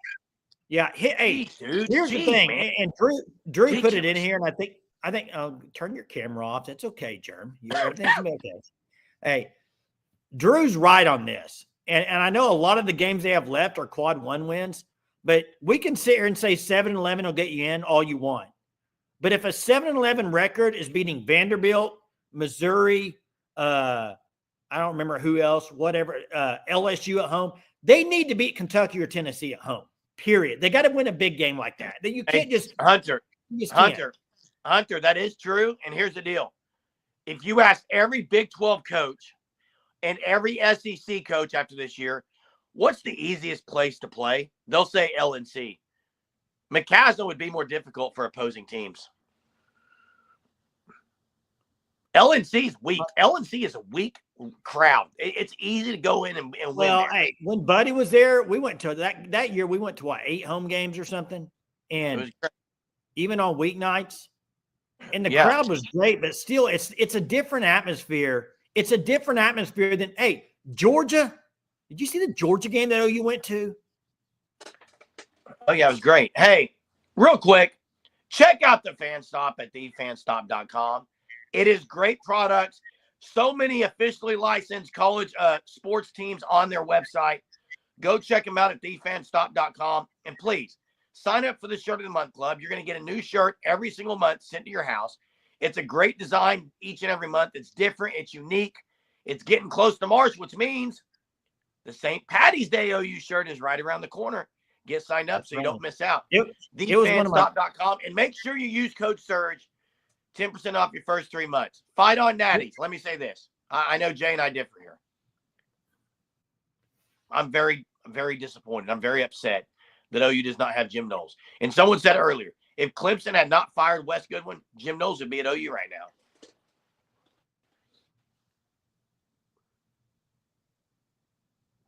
Yeah. Hey, dude, here's the thing, man. And Drew put it in here, and I think turn your camera off. That's okay, Germ. Everything's gonna be okay. Hey, Drew's right on this, and I know a lot of the games they have left are quad 1 wins. But we can sit here and say 7-11 will get you in all you want. But if a 7-11 record is beating Vanderbilt, Missouri, I don't remember who else, whatever, LSU at home, they need to beat Kentucky or Tennessee at home, period. They got to win a big game like that. You can't just – Hunter, that is true. And here's the deal. If you ask every Big 12 coach and every SEC coach after this year, what's the easiest place to play? They'll say LNC. McCaslin would be more difficult for opposing teams. LNC is weak. LNC is a weak crowd. It's easy to go in and win. Well, hey, when Buddy was there, we went to that year. We went to 8 home games or something, and even on weeknights, and the crowd was great. But still, it's a different atmosphere. It's a different atmosphere than Georgia. Did you see the Georgia game that OU went to? Oh, yeah, it was great. Hey, real quick, check out the Fan Stop at thefanstop.com. It is great products. So many officially licensed college sports teams on their website. Go check them out at thefanstop.com. And please, sign up for the Shirt of the Month Club. You're going to get a new shirt every single month sent to your house. It's a great design each and every month. It's different. It's unique. It's getting close to March, which means the St. Patty's Day OU shirt is right around the corner. Get signed up so you don't miss out. TheFanStop.com. And make sure you use code SURGE, 10% off your first 3 months. Fight on Natties. Let me say this. I know Jay and I differ here. I'm very, very disappointed. I'm very upset that OU does not have Jim Knowles. And someone said earlier, if Clemson had not fired Wes Goodwin, Jim Knowles would be at OU right now.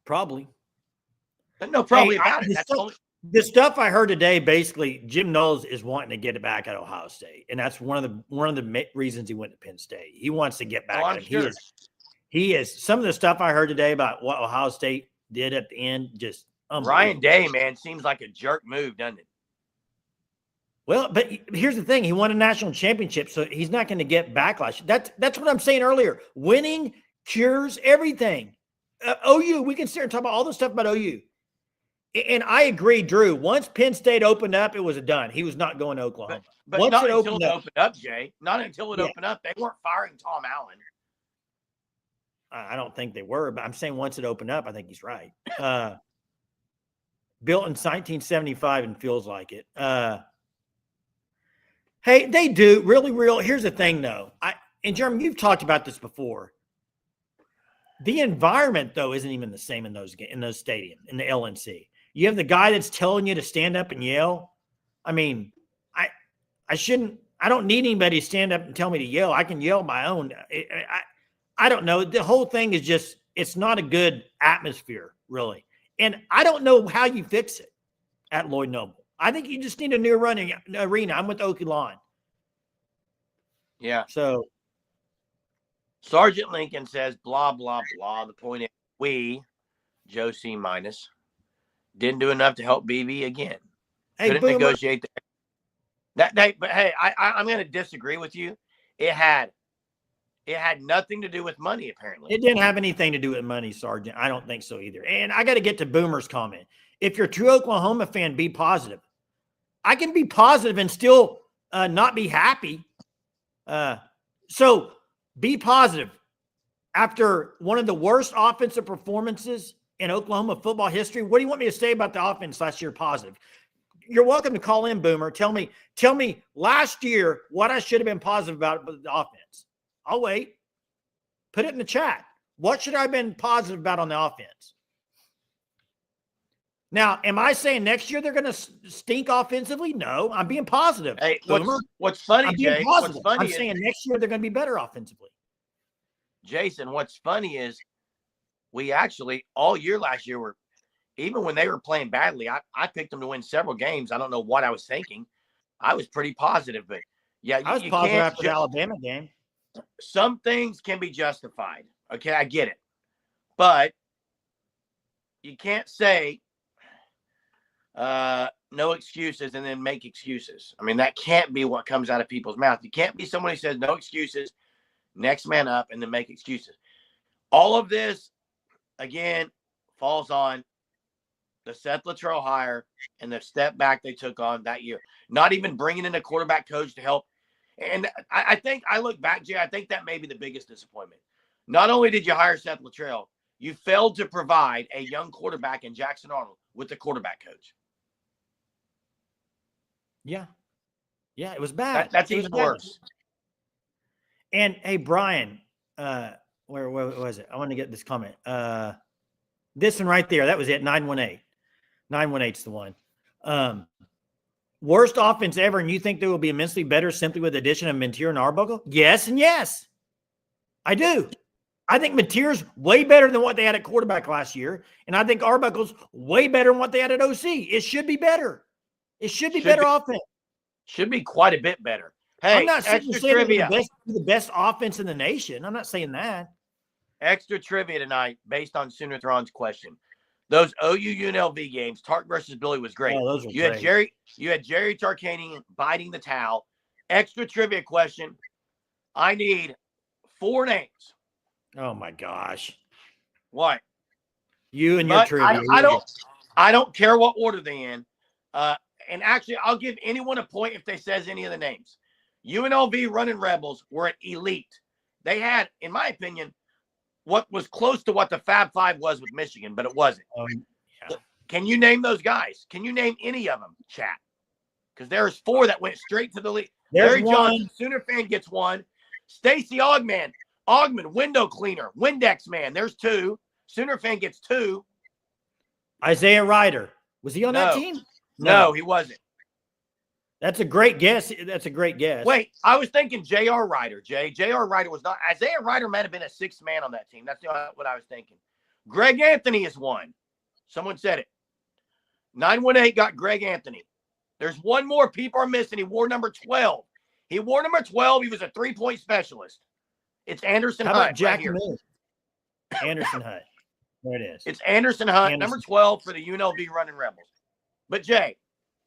Probably. No, probably about it. The stuff I heard today, basically, Jim Knowles is wanting to get it back at Ohio State, and that's one of the reasons he went to Penn State. He wants to get back at him. Sure. He is. Some of the stuff I heard today about what Ohio State did at the end, just Ryan Day, man, seems like a jerk move, doesn't it? Well, but here's the thing: he won a national championship, so he's not going to get backlash. That's what I'm saying earlier. Winning cures everything. OU, we can sit here and talk about all the stuff about OU. And I agree, Drew. Once Penn State opened up, it was done. He was not going to Oklahoma. But not until it opened up, Jay. Not until it opened up. They weren't firing Tom Allen. I don't think they were, but I'm saying once it opened up, I think he's right. Built in 1975 and feels like it. Hey, they do. Really real. Here's the thing, though. And Jeremy, you've talked about this before. The environment, though, isn't even the same in those stadiums, in the LNC. You have the guy that's telling you to stand up and yell. I mean, I don't need anybody to stand up and tell me to yell. I can yell my own. I don't know. The whole thing is just, it's not a good atmosphere, really. And I don't know how you fix it at Lloyd Noble. I think you just need a new running arena. I'm with Okie Lawn. Yeah. So Sergeant Lincoln says, blah, blah, blah. The point is, we, Joe C minus, didn't do enough to help BB again. Hey, Couldn't negotiate. But hey, I'm going to disagree with you. It had nothing to do with money, apparently. It didn't have anything to do with money, Sergeant. I don't think so either. And I got to get to Boomer's comment. If you're a true Oklahoma fan, be positive. I can be positive and still not be happy. So be positive. After one of the worst offensive performances in Oklahoma football history, what do you want me to say about the offense last year? Positive. You're welcome to call in, Boomer. Tell me last year what I should have been positive about the offense. I'll wait. Put it in the chat. What should I have been positive about on the offense? Now, am I saying next year they're going to stink offensively? No, I'm being positive. Hey, Boomer. what's funny, I'm being Jay? positive. What's funny I'm saying next year they're going to be better offensively. Jason, what's funny is we actually all year last year were, even when they were playing badly, I picked them to win several games. I don't know what I was thinking. I was pretty positive, but yeah, I was positive after the Alabama game. Some things can be justified. Okay, I get it. But you can't say no excuses and then make excuses. I mean, that can't be what comes out of people's mouth. You can't be someone who says no excuses, next man up, and then make excuses. All of this, again, falls on the Seth Luttrell hire and the step back they took on that year. Not even bringing in a quarterback coach to help. And I think, I look back, Jay, I think that may be the biggest disappointment. Not only did you hire Seth Luttrell, you failed to provide a young quarterback in Jackson Arnold with the quarterback coach. Yeah. Yeah, it was bad. That's even worse. And hey, Brian, where was it? I want to get this comment. This one right there. That was it. 918. 918's the one. Worst offense ever, and you think they will be immensely better simply with the addition of Mentir and Arbuckle? Yes and yes. I do. I think Mentir's way better than what they had at quarterback last year, and I think Arbuckle's way better than what they had at OC. It should be better. It should be better offense. Should be quite a bit better. Hey, I'm not saying trivia. The best offense in the nation. I'm not saying that. Extra trivia tonight based on Sooner Thron's question. Those OU UNLV games, Tark versus Billy, was great. Oh, those were great. great. You had Jerry Tarkanian biting the towel. Extra trivia question. I need 4 names. Oh my gosh. What? You and your trivia. I don't care what order they're in. And actually, I'll give anyone a point if they says any of the names. UNLV Running Rebels were an elite. They had, in my opinion, what was close to what the Fab Five was with Michigan, but it wasn't. Yeah. Can you name those guys? Can you name any of them, chat? Because there's 4 that went straight to the league. Larry Johnson, Sooner fan, gets 1. Stacy Ogman, window cleaner, Windex man. There's 2. Sooner fan gets 2. Isaiah Ryder. Was he on that team? No, he wasn't. That's a great guess. Wait, I was thinking J.R. Ryder. J.R. Ryder was not. Isaiah Ryder might have been a 6th man on that team. That's what I was thinking. Greg Anthony is 1. Someone said it. 918 got Greg Anthony. There's 1 more people are missing. He wore number 12. He wore number 12. He was a 3-point specialist. It's Anderson Hunt. How about Jack right Moore? Anderson Hunt. There it is. It's Anderson Hunt, number 12 for the UNLV Running Rebels. But Jay,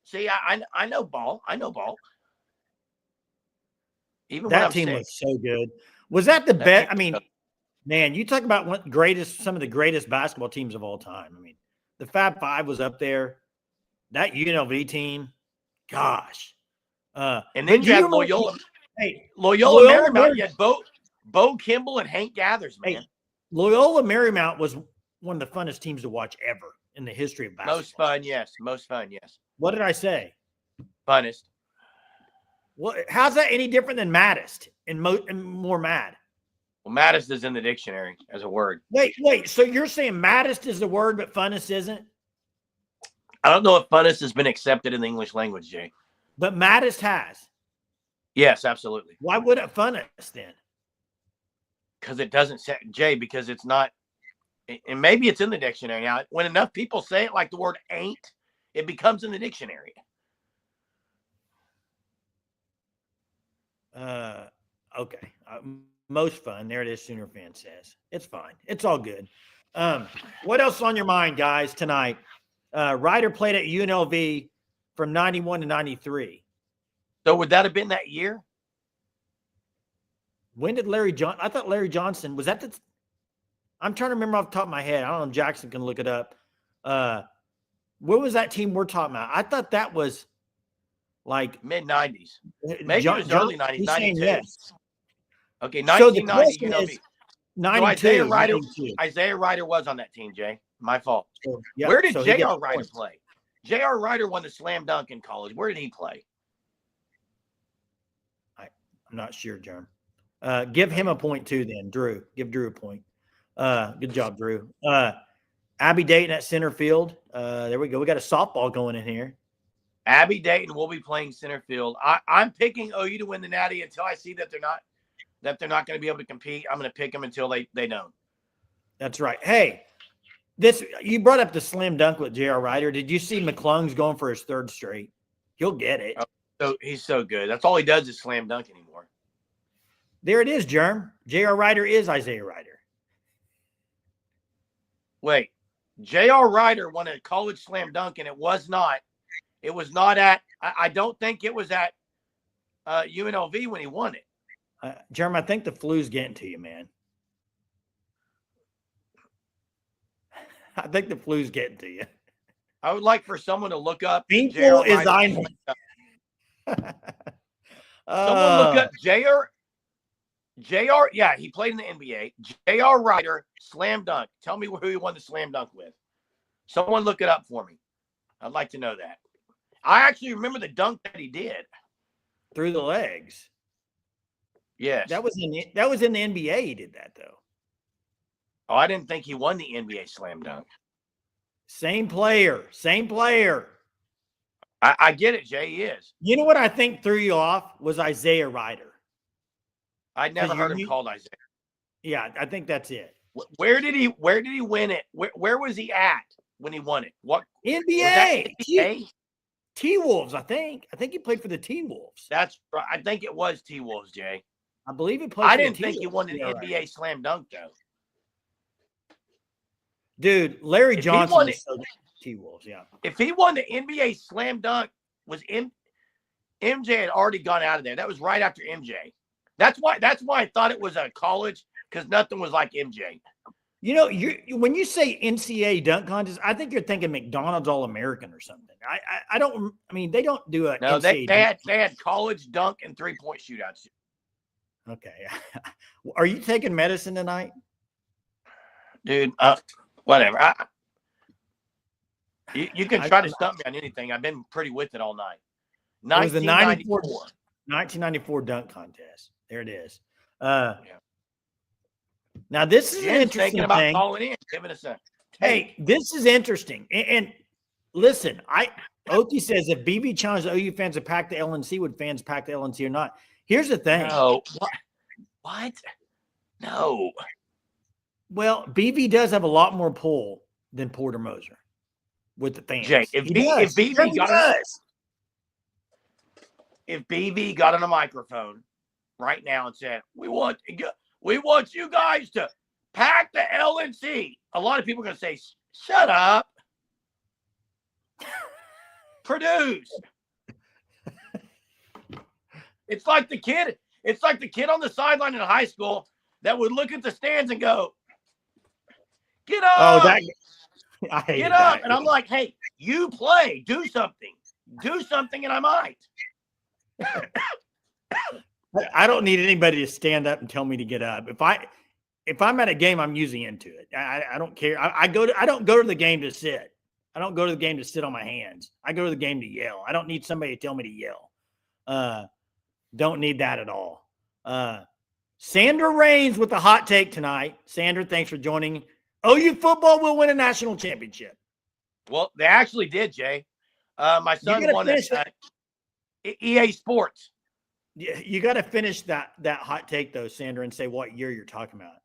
see, I know ball. I know ball. Even that team was so good. Was that the best? I mean, man, you talk about some of the greatest basketball teams of all time. I mean, the Fab Five was up there. That UNLV team, gosh. And then you had Loyola. Hey, Loyola Marymount. You had Bo Kimball and Hank Gathers, man. Hey, Loyola Marymount was one of the funnest teams to watch ever in the history of basketball. Most fun, yes. What did I say? Funnest. Well, how's that any different than maddest and more mad? Well, maddest is in the dictionary as a word. Wait. So you're saying maddest is the word, but funnest isn't? I don't know if funnest has been accepted in the English language, Jay. But maddest has. Yes, absolutely. Why would it funnest then? Because it doesn't say, Jay, because it's not, and maybe it's in the dictionary. Now, when enough people say it like the word ain't, it becomes in the dictionary. Okay. Most fun. There it is. Sooner fan says it's fine. It's all good. What else is on your mind, guys, tonight? Ryder played at UNLV from 91 to 93. So would that have been that year? When did Larry John? I thought Larry Johnson was that the. I'm trying to remember off the top of my head. I don't know if Jackson can look it up. What was that team we're talking about? I thought that was like mid-90s. Maybe it was early 90s, 92. Yes. Okay, So the 1990 question UNLV. is 92. So Isaiah Ryder was on that team, Jay. My fault. So, yeah, Where did so J.R. Ryder play? J.R. Ryder won the slam dunk in college. Where did he play? I'm not sure, Jerm. Give him a point too, then, Drew. Give Drew a point. Good job, Drew. Abby Dayton at center field. There we go. We got a softball going in here. Abby Dayton will be playing center field. I'm picking OU to win the Natty until I see that they're not going to be able to compete. I'm going to pick them until they don't. That's right. Hey, you brought up the slam dunk with J.R. Ryder. Did you see McClung's going for his third straight? He'll get it. Oh, so he's so good. That's all he does is slam dunk anymore. There it is, Germ. J.R. Ryder is Isaiah Ryder. Wait, J.R. Ryder won a college slam dunk, and it was not at, I don't think it was at UNLV when he won it. Germ, I think the flu's getting to you, man. I think the flu's getting to you. I would like for someone to look up. Painful is I know. Someone look up JR. Yeah, he played in the NBA. J.R. Ryder, slam dunk. Tell me who he won the slam dunk with. Someone look it up for me. I'd like to know that. I actually remember the dunk that he did. Through the legs. Yes. That was in the NBA he did that, though. Oh, I didn't think he won the NBA slam dunk. Same player. I get it, Jay. He is. You know what I think threw you off was Isaiah Ryder. I'd never heard him called Isaiah. Yeah, I think that's it. Where did he win it? Where was he at when he won it? What NBA? T-Wolves, I think. I think he played for the T-Wolves. That's right. I think it was T-Wolves, Jay. I believe he played I for didn't the think he won an T-Wolves. NBA slam dunk, though. Dude, Larry Johnson was so T-Wolves, yeah. If he won the NBA slam dunk, MJ had already gone out of there. That was right after MJ. That's why I thought it was a college, because nothing was like MJ. You know, when you say NCAA dunk contest, I think you're thinking McDonald's All-American or something. I don't. I mean, they don't do a. No, NCAA they had college dunk and 3-point shootouts. Okay. Are you taking medicine tonight, dude? Whatever. You can try to stump me on anything. I've been pretty with it all night. It was the 1994 dunk contest. There it is. Yeah. Now this is an interesting thinking about thing. Calling in, giving us a hey, this is interesting. And listen, Oki says if BB challenged OU fans to pack the LNC, would fans pack the LNC or not? Here's the thing. No. What? No. Well, BB does have a lot more pull than Porter Moser with the fans. Jay, if BB got on a microphone right now and said, we want you guys to pack the LNC, a lot of people are going to say, shut up. Produce. It's like the kid on the sideline in high school that would look at the stands and go, get up. Oh, get up. And I'm like, hey, you play, do something, and I might. I don't need anybody to stand up and tell me to get up. If I'm at a game, I'm usually into it. I don't care. I don't go to the game to sit. I don't go to the game to sit on my hands. I go to the game to yell. I don't need somebody to tell me to yell. Don't need that at all. Sandra Raines with the hot take tonight. Sandra, thanks for joining. OU football will win a national championship. Well, they actually did, Jay. My son won it at EA Sports. You got to finish that hot take, though, Sandra, and say what year you're talking about.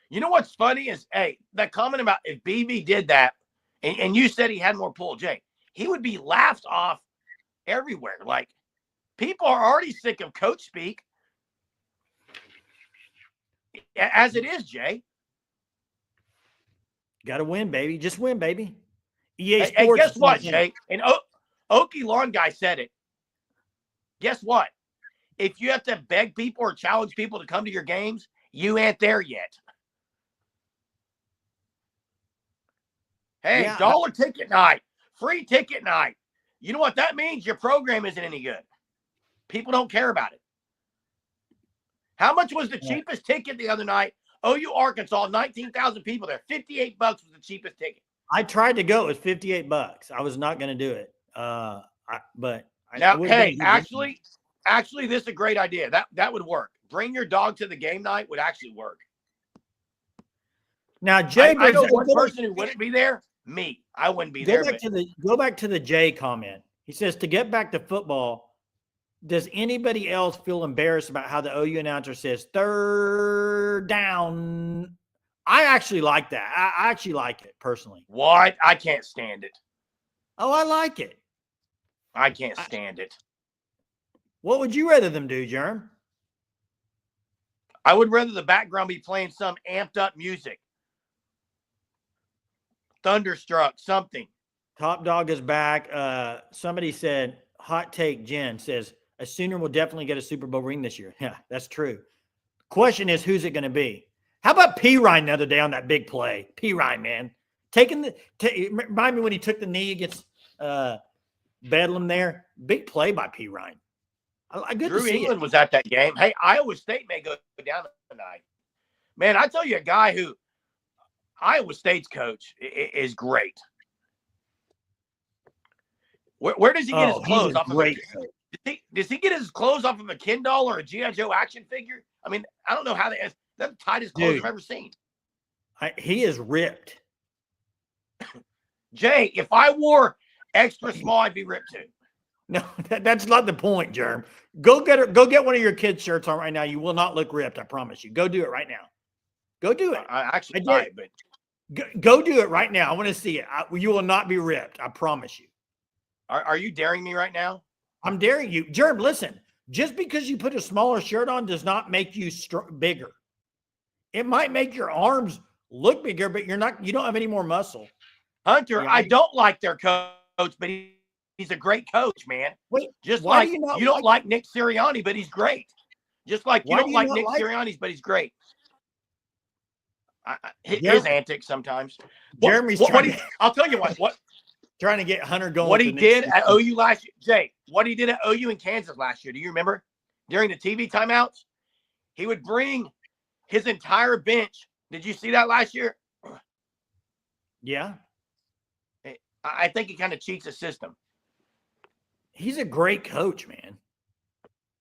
You know what's funny is, hey, that comment about if BB did that, and you said he had more pull, Jay, he would be laughed off everywhere. Like, people are already sick of coach speak. As it is, Jay. Got to win, baby. Just win, baby. EA Sports. Hey, guess what, Jay? And Okie Lawn Guy said it. guess what? If you have to beg people or challenge people to come to your games, you ain't there yet. Hey, dollar ticket night, free ticket night. You know what that means? Your program isn't any good. People don't care about it. How much was the cheapest ticket the other night? OU Arkansas, 19,000 people there. $58 was the cheapest ticket. I tried to go. It was $58. I was not going to do it. Actually, this is a great idea. That would work. Bring your dog to the game night would actually work. Now, Jay, I know one person who wouldn't be there. Me, I wouldn't be there. Go back to the Jay comment. He says, to get back to football, does anybody else feel embarrassed about how the OU announcer says third down? I actually like that. I actually like it personally. What? I can't stand it. Oh, I like it. I can't stand it. What would you rather them do, Jerm? I would rather the background be playing some amped up music. Thunderstruck, something. Top Dog is back. Somebody said, hot take, Jen says, a Sooner will definitely get a Super Bowl ring this year. Yeah, that's true. Question is, who's it going to be? How about P. Ryan the other day on that big play? P. Ryan, man. Remind me when he took the knee against Bedlam there. Big play by P. Ryan. Good Drew to see England it. was at that game. Hey, Iowa State may go down tonight. Man, I tell you, a guy who Iowa State's coach is great. Where does he get his clothes off of? Does he get his clothes off of a Ken doll or a G.I. Joe action figure? I mean, I don't know how that's the tightest clothes I've ever seen. He is ripped. Jay, if I wore extra small, I'd be ripped too. No, that's not the point, Jerm. Go get one of your kids' shirts on right now. You will not look ripped. I promise you. Go do it right now. Go do it. I actually might, but go do it right now. I want to see it. You will not be ripped. I promise you. Are you daring me right now? I'm daring you. Jerm, listen. Just because you put a smaller shirt on does not make you bigger. It might make your arms look bigger, but you don't have any more muscle. Hunter, yeah, I don't like their coach, but he's a great coach, man. Wait, just like you don't like Nick Sirianni, but he's great. Just like you don't like Nick Sirianni's, but he's great. His antics sometimes. Jeremy's I'll tell you what trying to get Hunter going. What he did at OU last year, Jay, what he did at OU in Kansas last year. Do you remember? During the TV timeouts, he would bring his entire bench. Did you see that last year? Yeah. I think he kind of cheats the system. He's a great coach, man.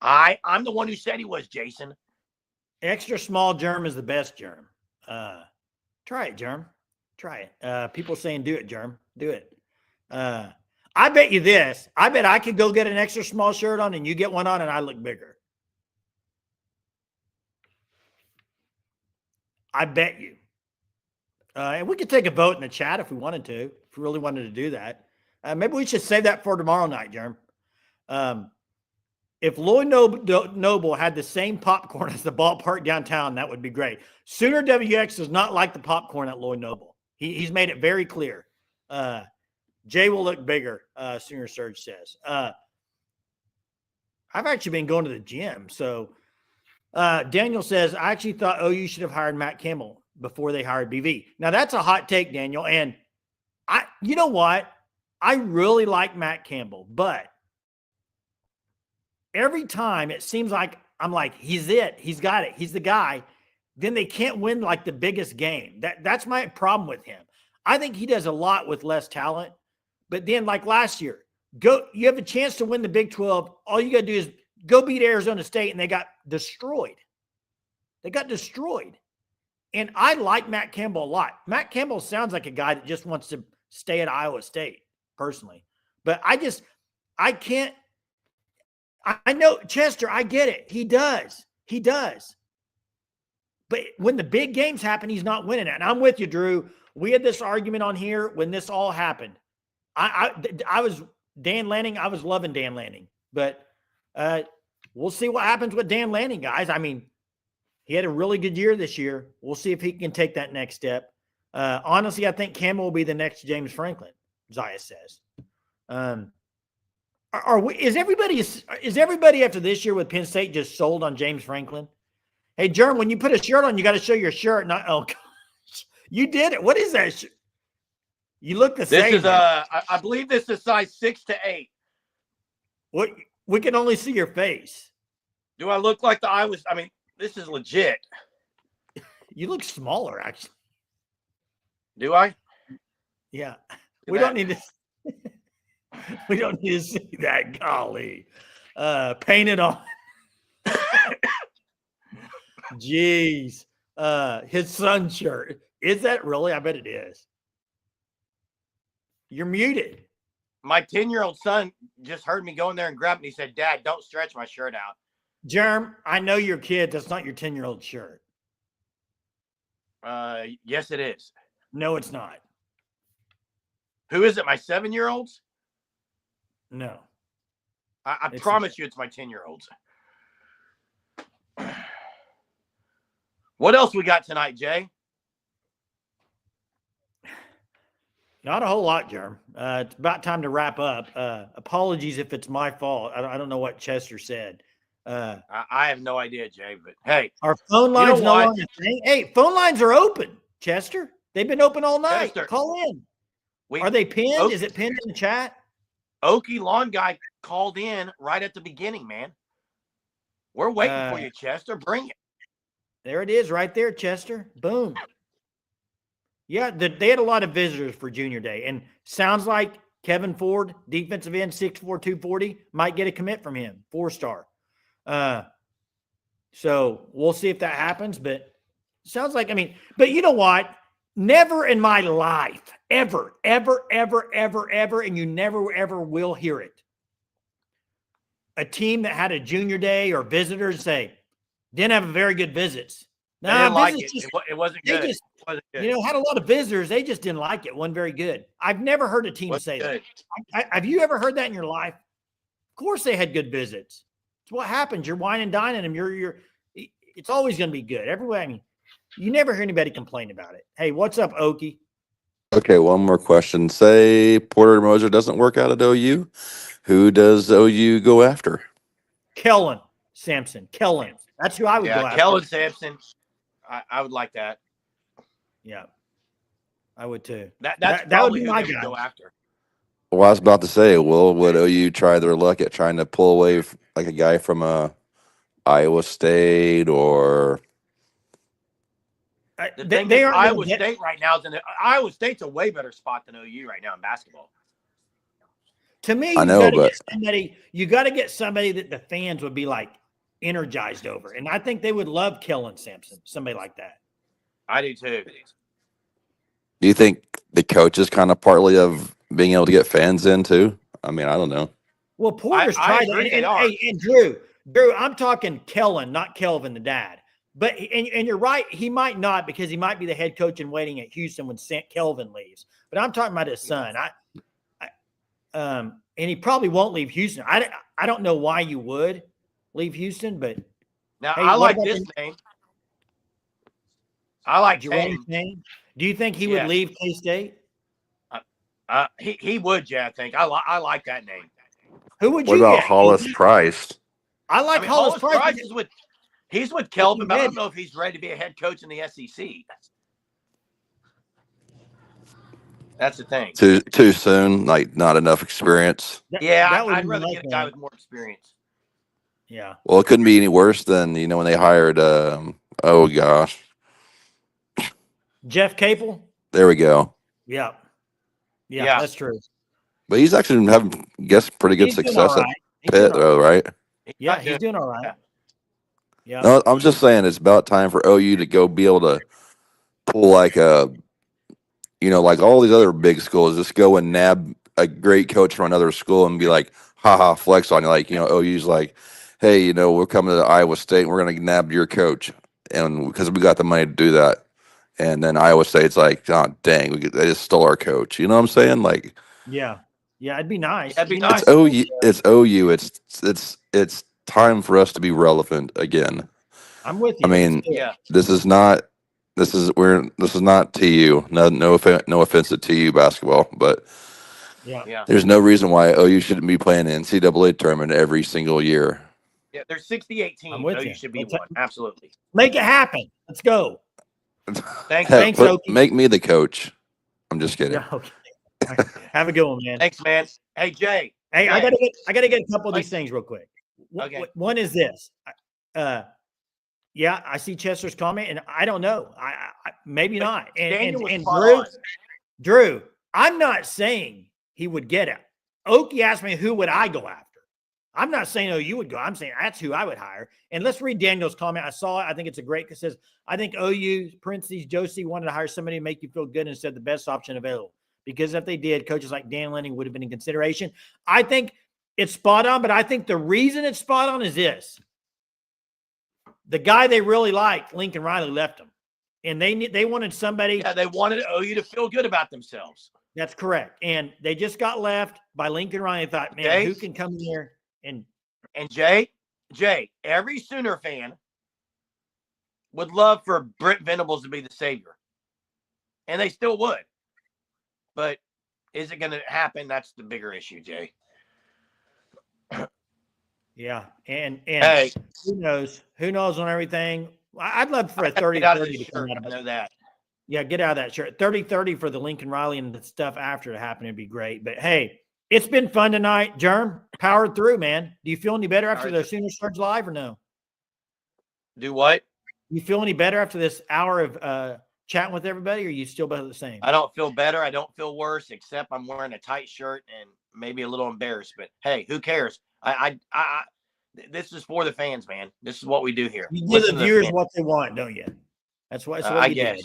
I'm the one who said he was, Jason. Extra small Germ is the best Germ. Try it, Germ. Try it. People saying do it, Germ. Do it. I bet you this. I bet I could go get an extra small shirt on and you get one on and I look bigger. I bet you. And we could take a vote in the chat if we wanted to, if we really wanted to do that. Maybe we should save that for tomorrow night, Jerm. If Lloyd Noble had the same popcorn as the ballpark downtown, that would be great. Sooner WX does not like the popcorn at Lloyd Noble. He's made it very clear. Jay will look bigger, Sooner Surge says. I've actually been going to the gym. So Daniel says, I actually thought OU should have hired Matt Campbell before they hired BV. Now, that's a hot take, Daniel. And you know what? I really like Matt Campbell, but every time it seems like I'm like, he's it. He's got it. He's the guy. Then they can't win like the biggest game. That's my problem with him. I think he does a lot with less talent. But then like last year, you have a chance to win the Big 12. All you got to do is go beat Arizona State, and they got destroyed. And I like Matt Campbell a lot. Matt Campbell sounds like a guy that just wants to stay at Iowa State, personally. But I can't. I know, Chester, I get it. He does. But when the big games happen, he's not winning it. And I'm with you, Drew. We had this argument on here when this all happened. I was Dan Lanning. I was loving Dan Lanning. But we'll see what happens with Dan Lanning, guys. I mean, he had a really good year this year. We'll see if he can take that next step. Honestly, I think Campbell will be the next James Franklin, Zaya says. Are we? Is everybody after this year with Penn State just sold on James Franklin? Hey, Jerm, when you put a shirt on, you got to show your shirt. Not gosh, you did it. What is that? You look the same. This is I believe this is size 6 to 8. What? We can only see your face. Do I look like I mean, this is legit. You look smaller, actually. Do I? Yeah. We don't need to. We don't need to see that. Golly, paint it on. Jeez, his son's shirt. Is that really? I bet it is. You're muted. My 10-year-old son just heard me go in there and grab it. And he said, "Dad, don't stretch my shirt out." Jerm, I know your kid. That's not your 10-year-old shirt. Yes, it is. No, it's not. Who is it? My 7-year-olds? No. I promise you it's my 10-year-olds. What else we got tonight, Jay? Not a whole lot, Jerm. It's about time to wrap up. Apologies if it's my fault. I don't know what Chester said. I have no idea, Jay, but hey. Our phone lines no longer. Hey, phone lines are open, Chester. They've been open all night. Chester, call in. Are they pinned? Is it pinned in the chat? Okie Lawn Guy called in right at the beginning, man. We're waiting for you, Chester. Bring it. There it is right there, Chester. Boom. Yeah, they had a lot of visitors for Junior Day. And sounds like Kevin Ford, defensive end, 6'4", 240, might get a commit from him, 4-star. So we'll see if that happens. But sounds like, but you know what? Never in my life, ever, and you never, ever will hear it. A team that had a Junior Day or visitors say, didn't have a very good visits. No, I didn't like it. It wasn't good. Just, had a lot of visitors. They just didn't like it. Wasn't very good. I've never heard a team say that. Have you ever heard that in your life? Of course they had good visits. It's what happens. You're wine and dining them. It's always going to be good. Everywhere. You never hear anybody complain about it. Hey, what's up, Okie? Okay, one more question. Say Porter Moser doesn't work out at OU. Who does OU go after? Kellen Sampson. Kellen. That's who I would go after. Kellen Sampson. I would like that. Yeah, I would too. That would be my guy. Go after. Well, I was about to say, would OU try their luck at trying to pull away like a guy from Iowa State or? They are Iowa State right now. Iowa State's a way better spot than OU right now in basketball. To me, you got to get somebody that the fans would be like energized over, and I think they would love Kellen Sampson, somebody like that. I do too. Do you think the coach is kind of partly of being able to get fans in too? I don't know. Well, Porter's tried it. And Drew, I'm talking Kellen, not Kelvin, the dad. But and you're right, he might not because he might be the head coach in waiting at Houston when Kelvin leaves. But I'm talking about his son. And he probably won't leave Houston. I don't know why you would leave Houston, but now I like this name. I like Jerome Kane. Do you think he would leave K-State? He would, yeah, I think. I like that name. Who would you get? What about Hollis Price? I like Hollis Price. He's with Kelvin, but I don't know if he's ready to be a head coach in the SEC. That's the thing. Too soon, like not enough experience. I'd rather get a guy with more experience. Yeah. Well, it couldn't be any worse than when they hired. Oh gosh, Jeff Capel. There we go. Yeah, that's true. But he's actually having, pretty good success at Pitt, though, right? Yeah, he's doing all right. Yeah. No, I'm just saying it's about time for OU to go be able to pull like like all these other big schools, just go and nab a great coach from another school and be like, haha, flex on you. Like, OU's like, hey, we're coming to Iowa State and we're going to nab your coach. And because we got the money to do that. And then Iowa State's like, oh, dang, they just stole our coach. You know what I'm saying? Like, yeah, it'd be nice. That'd be nice. It's OU. It's time for us to be relevant again. I'm with you. This is not TU. No offense to TU basketball, but Yeah. There's no reason why OU shouldn't be playing an NCAA tournament every single year. Yeah. There's 68 teams. with OU you. should be Let's one. Absolutely. Make it happen. Let's go. Thanks. Heck, Thanks, Okie. make me the coach. I'm just kidding. Yeah, okay. All right. Have a good one, man. Thanks, man. Hey, Jay. Hey, Jay. I gotta get a couple of these things real quick. Okay. One is this. Yeah, I see Chester's comment, and I don't know. I maybe not. And Drew, I'm not saying he would get it. Okie asked me who would I go after. I'm not saying OU would go. I'm saying that's who I would hire. And let's read Daniel's comment. I saw it. I think it's a great. It says, I think OU, parentheses, Josie wanted to hire somebody to make you feel good instead of the best option available. Because if they did, coaches like Dan Lanning would have been in consideration. I think it's spot on, but I think the reason it's spot on is this. The guy they really liked, Lincoln Riley, left them. And they wanted somebody. Yeah, they wanted OU to feel good about themselves. That's correct. And they just got left by Lincoln Riley. Thought, man, who can come in here and Jay, every Sooner fan would love for Brent Venables to be the savior. And they still would. But is it going to happen? That's the bigger issue, Jay. Yeah. And hey, who knows on everything. I'd love for a 30-30 to come out of I know that. Yeah, get out of that shirt. 30-30 for the Lincoln Riley and the stuff after it happened would be great. But hey, it's been fun tonight. Germ, powered through, man. Do you feel any better after the Sooner Surge Live or no? Do what? You feel any better after this hour of chatting with everybody, or are you still about the same? I don't feel better. I don't feel worse, except I'm wearing a tight shirt and maybe a little embarrassed. But hey, who cares? This is for the fans, man. This is what we do here. You give the viewers what they want, don't you? That's what I guess.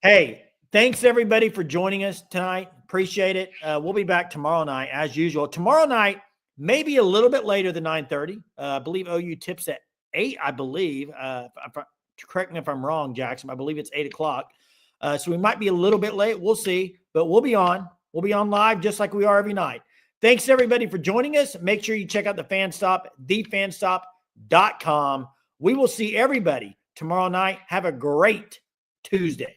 Hey, thanks everybody for joining us tonight. Appreciate it. We'll be back tomorrow night as usual. Tomorrow night, maybe a little bit later than 9:30. I believe OU tips at 8. I believe. Correct me if I'm wrong, Jackson. I believe it's 8 o'clock. So we might be a little bit late. We'll see, but we'll be on. We'll be on live just like we are every night. Thanks everybody for joining us. Make sure you check out the FanStop, thefanstop.com. We will see everybody tomorrow night. Have a great Tuesday.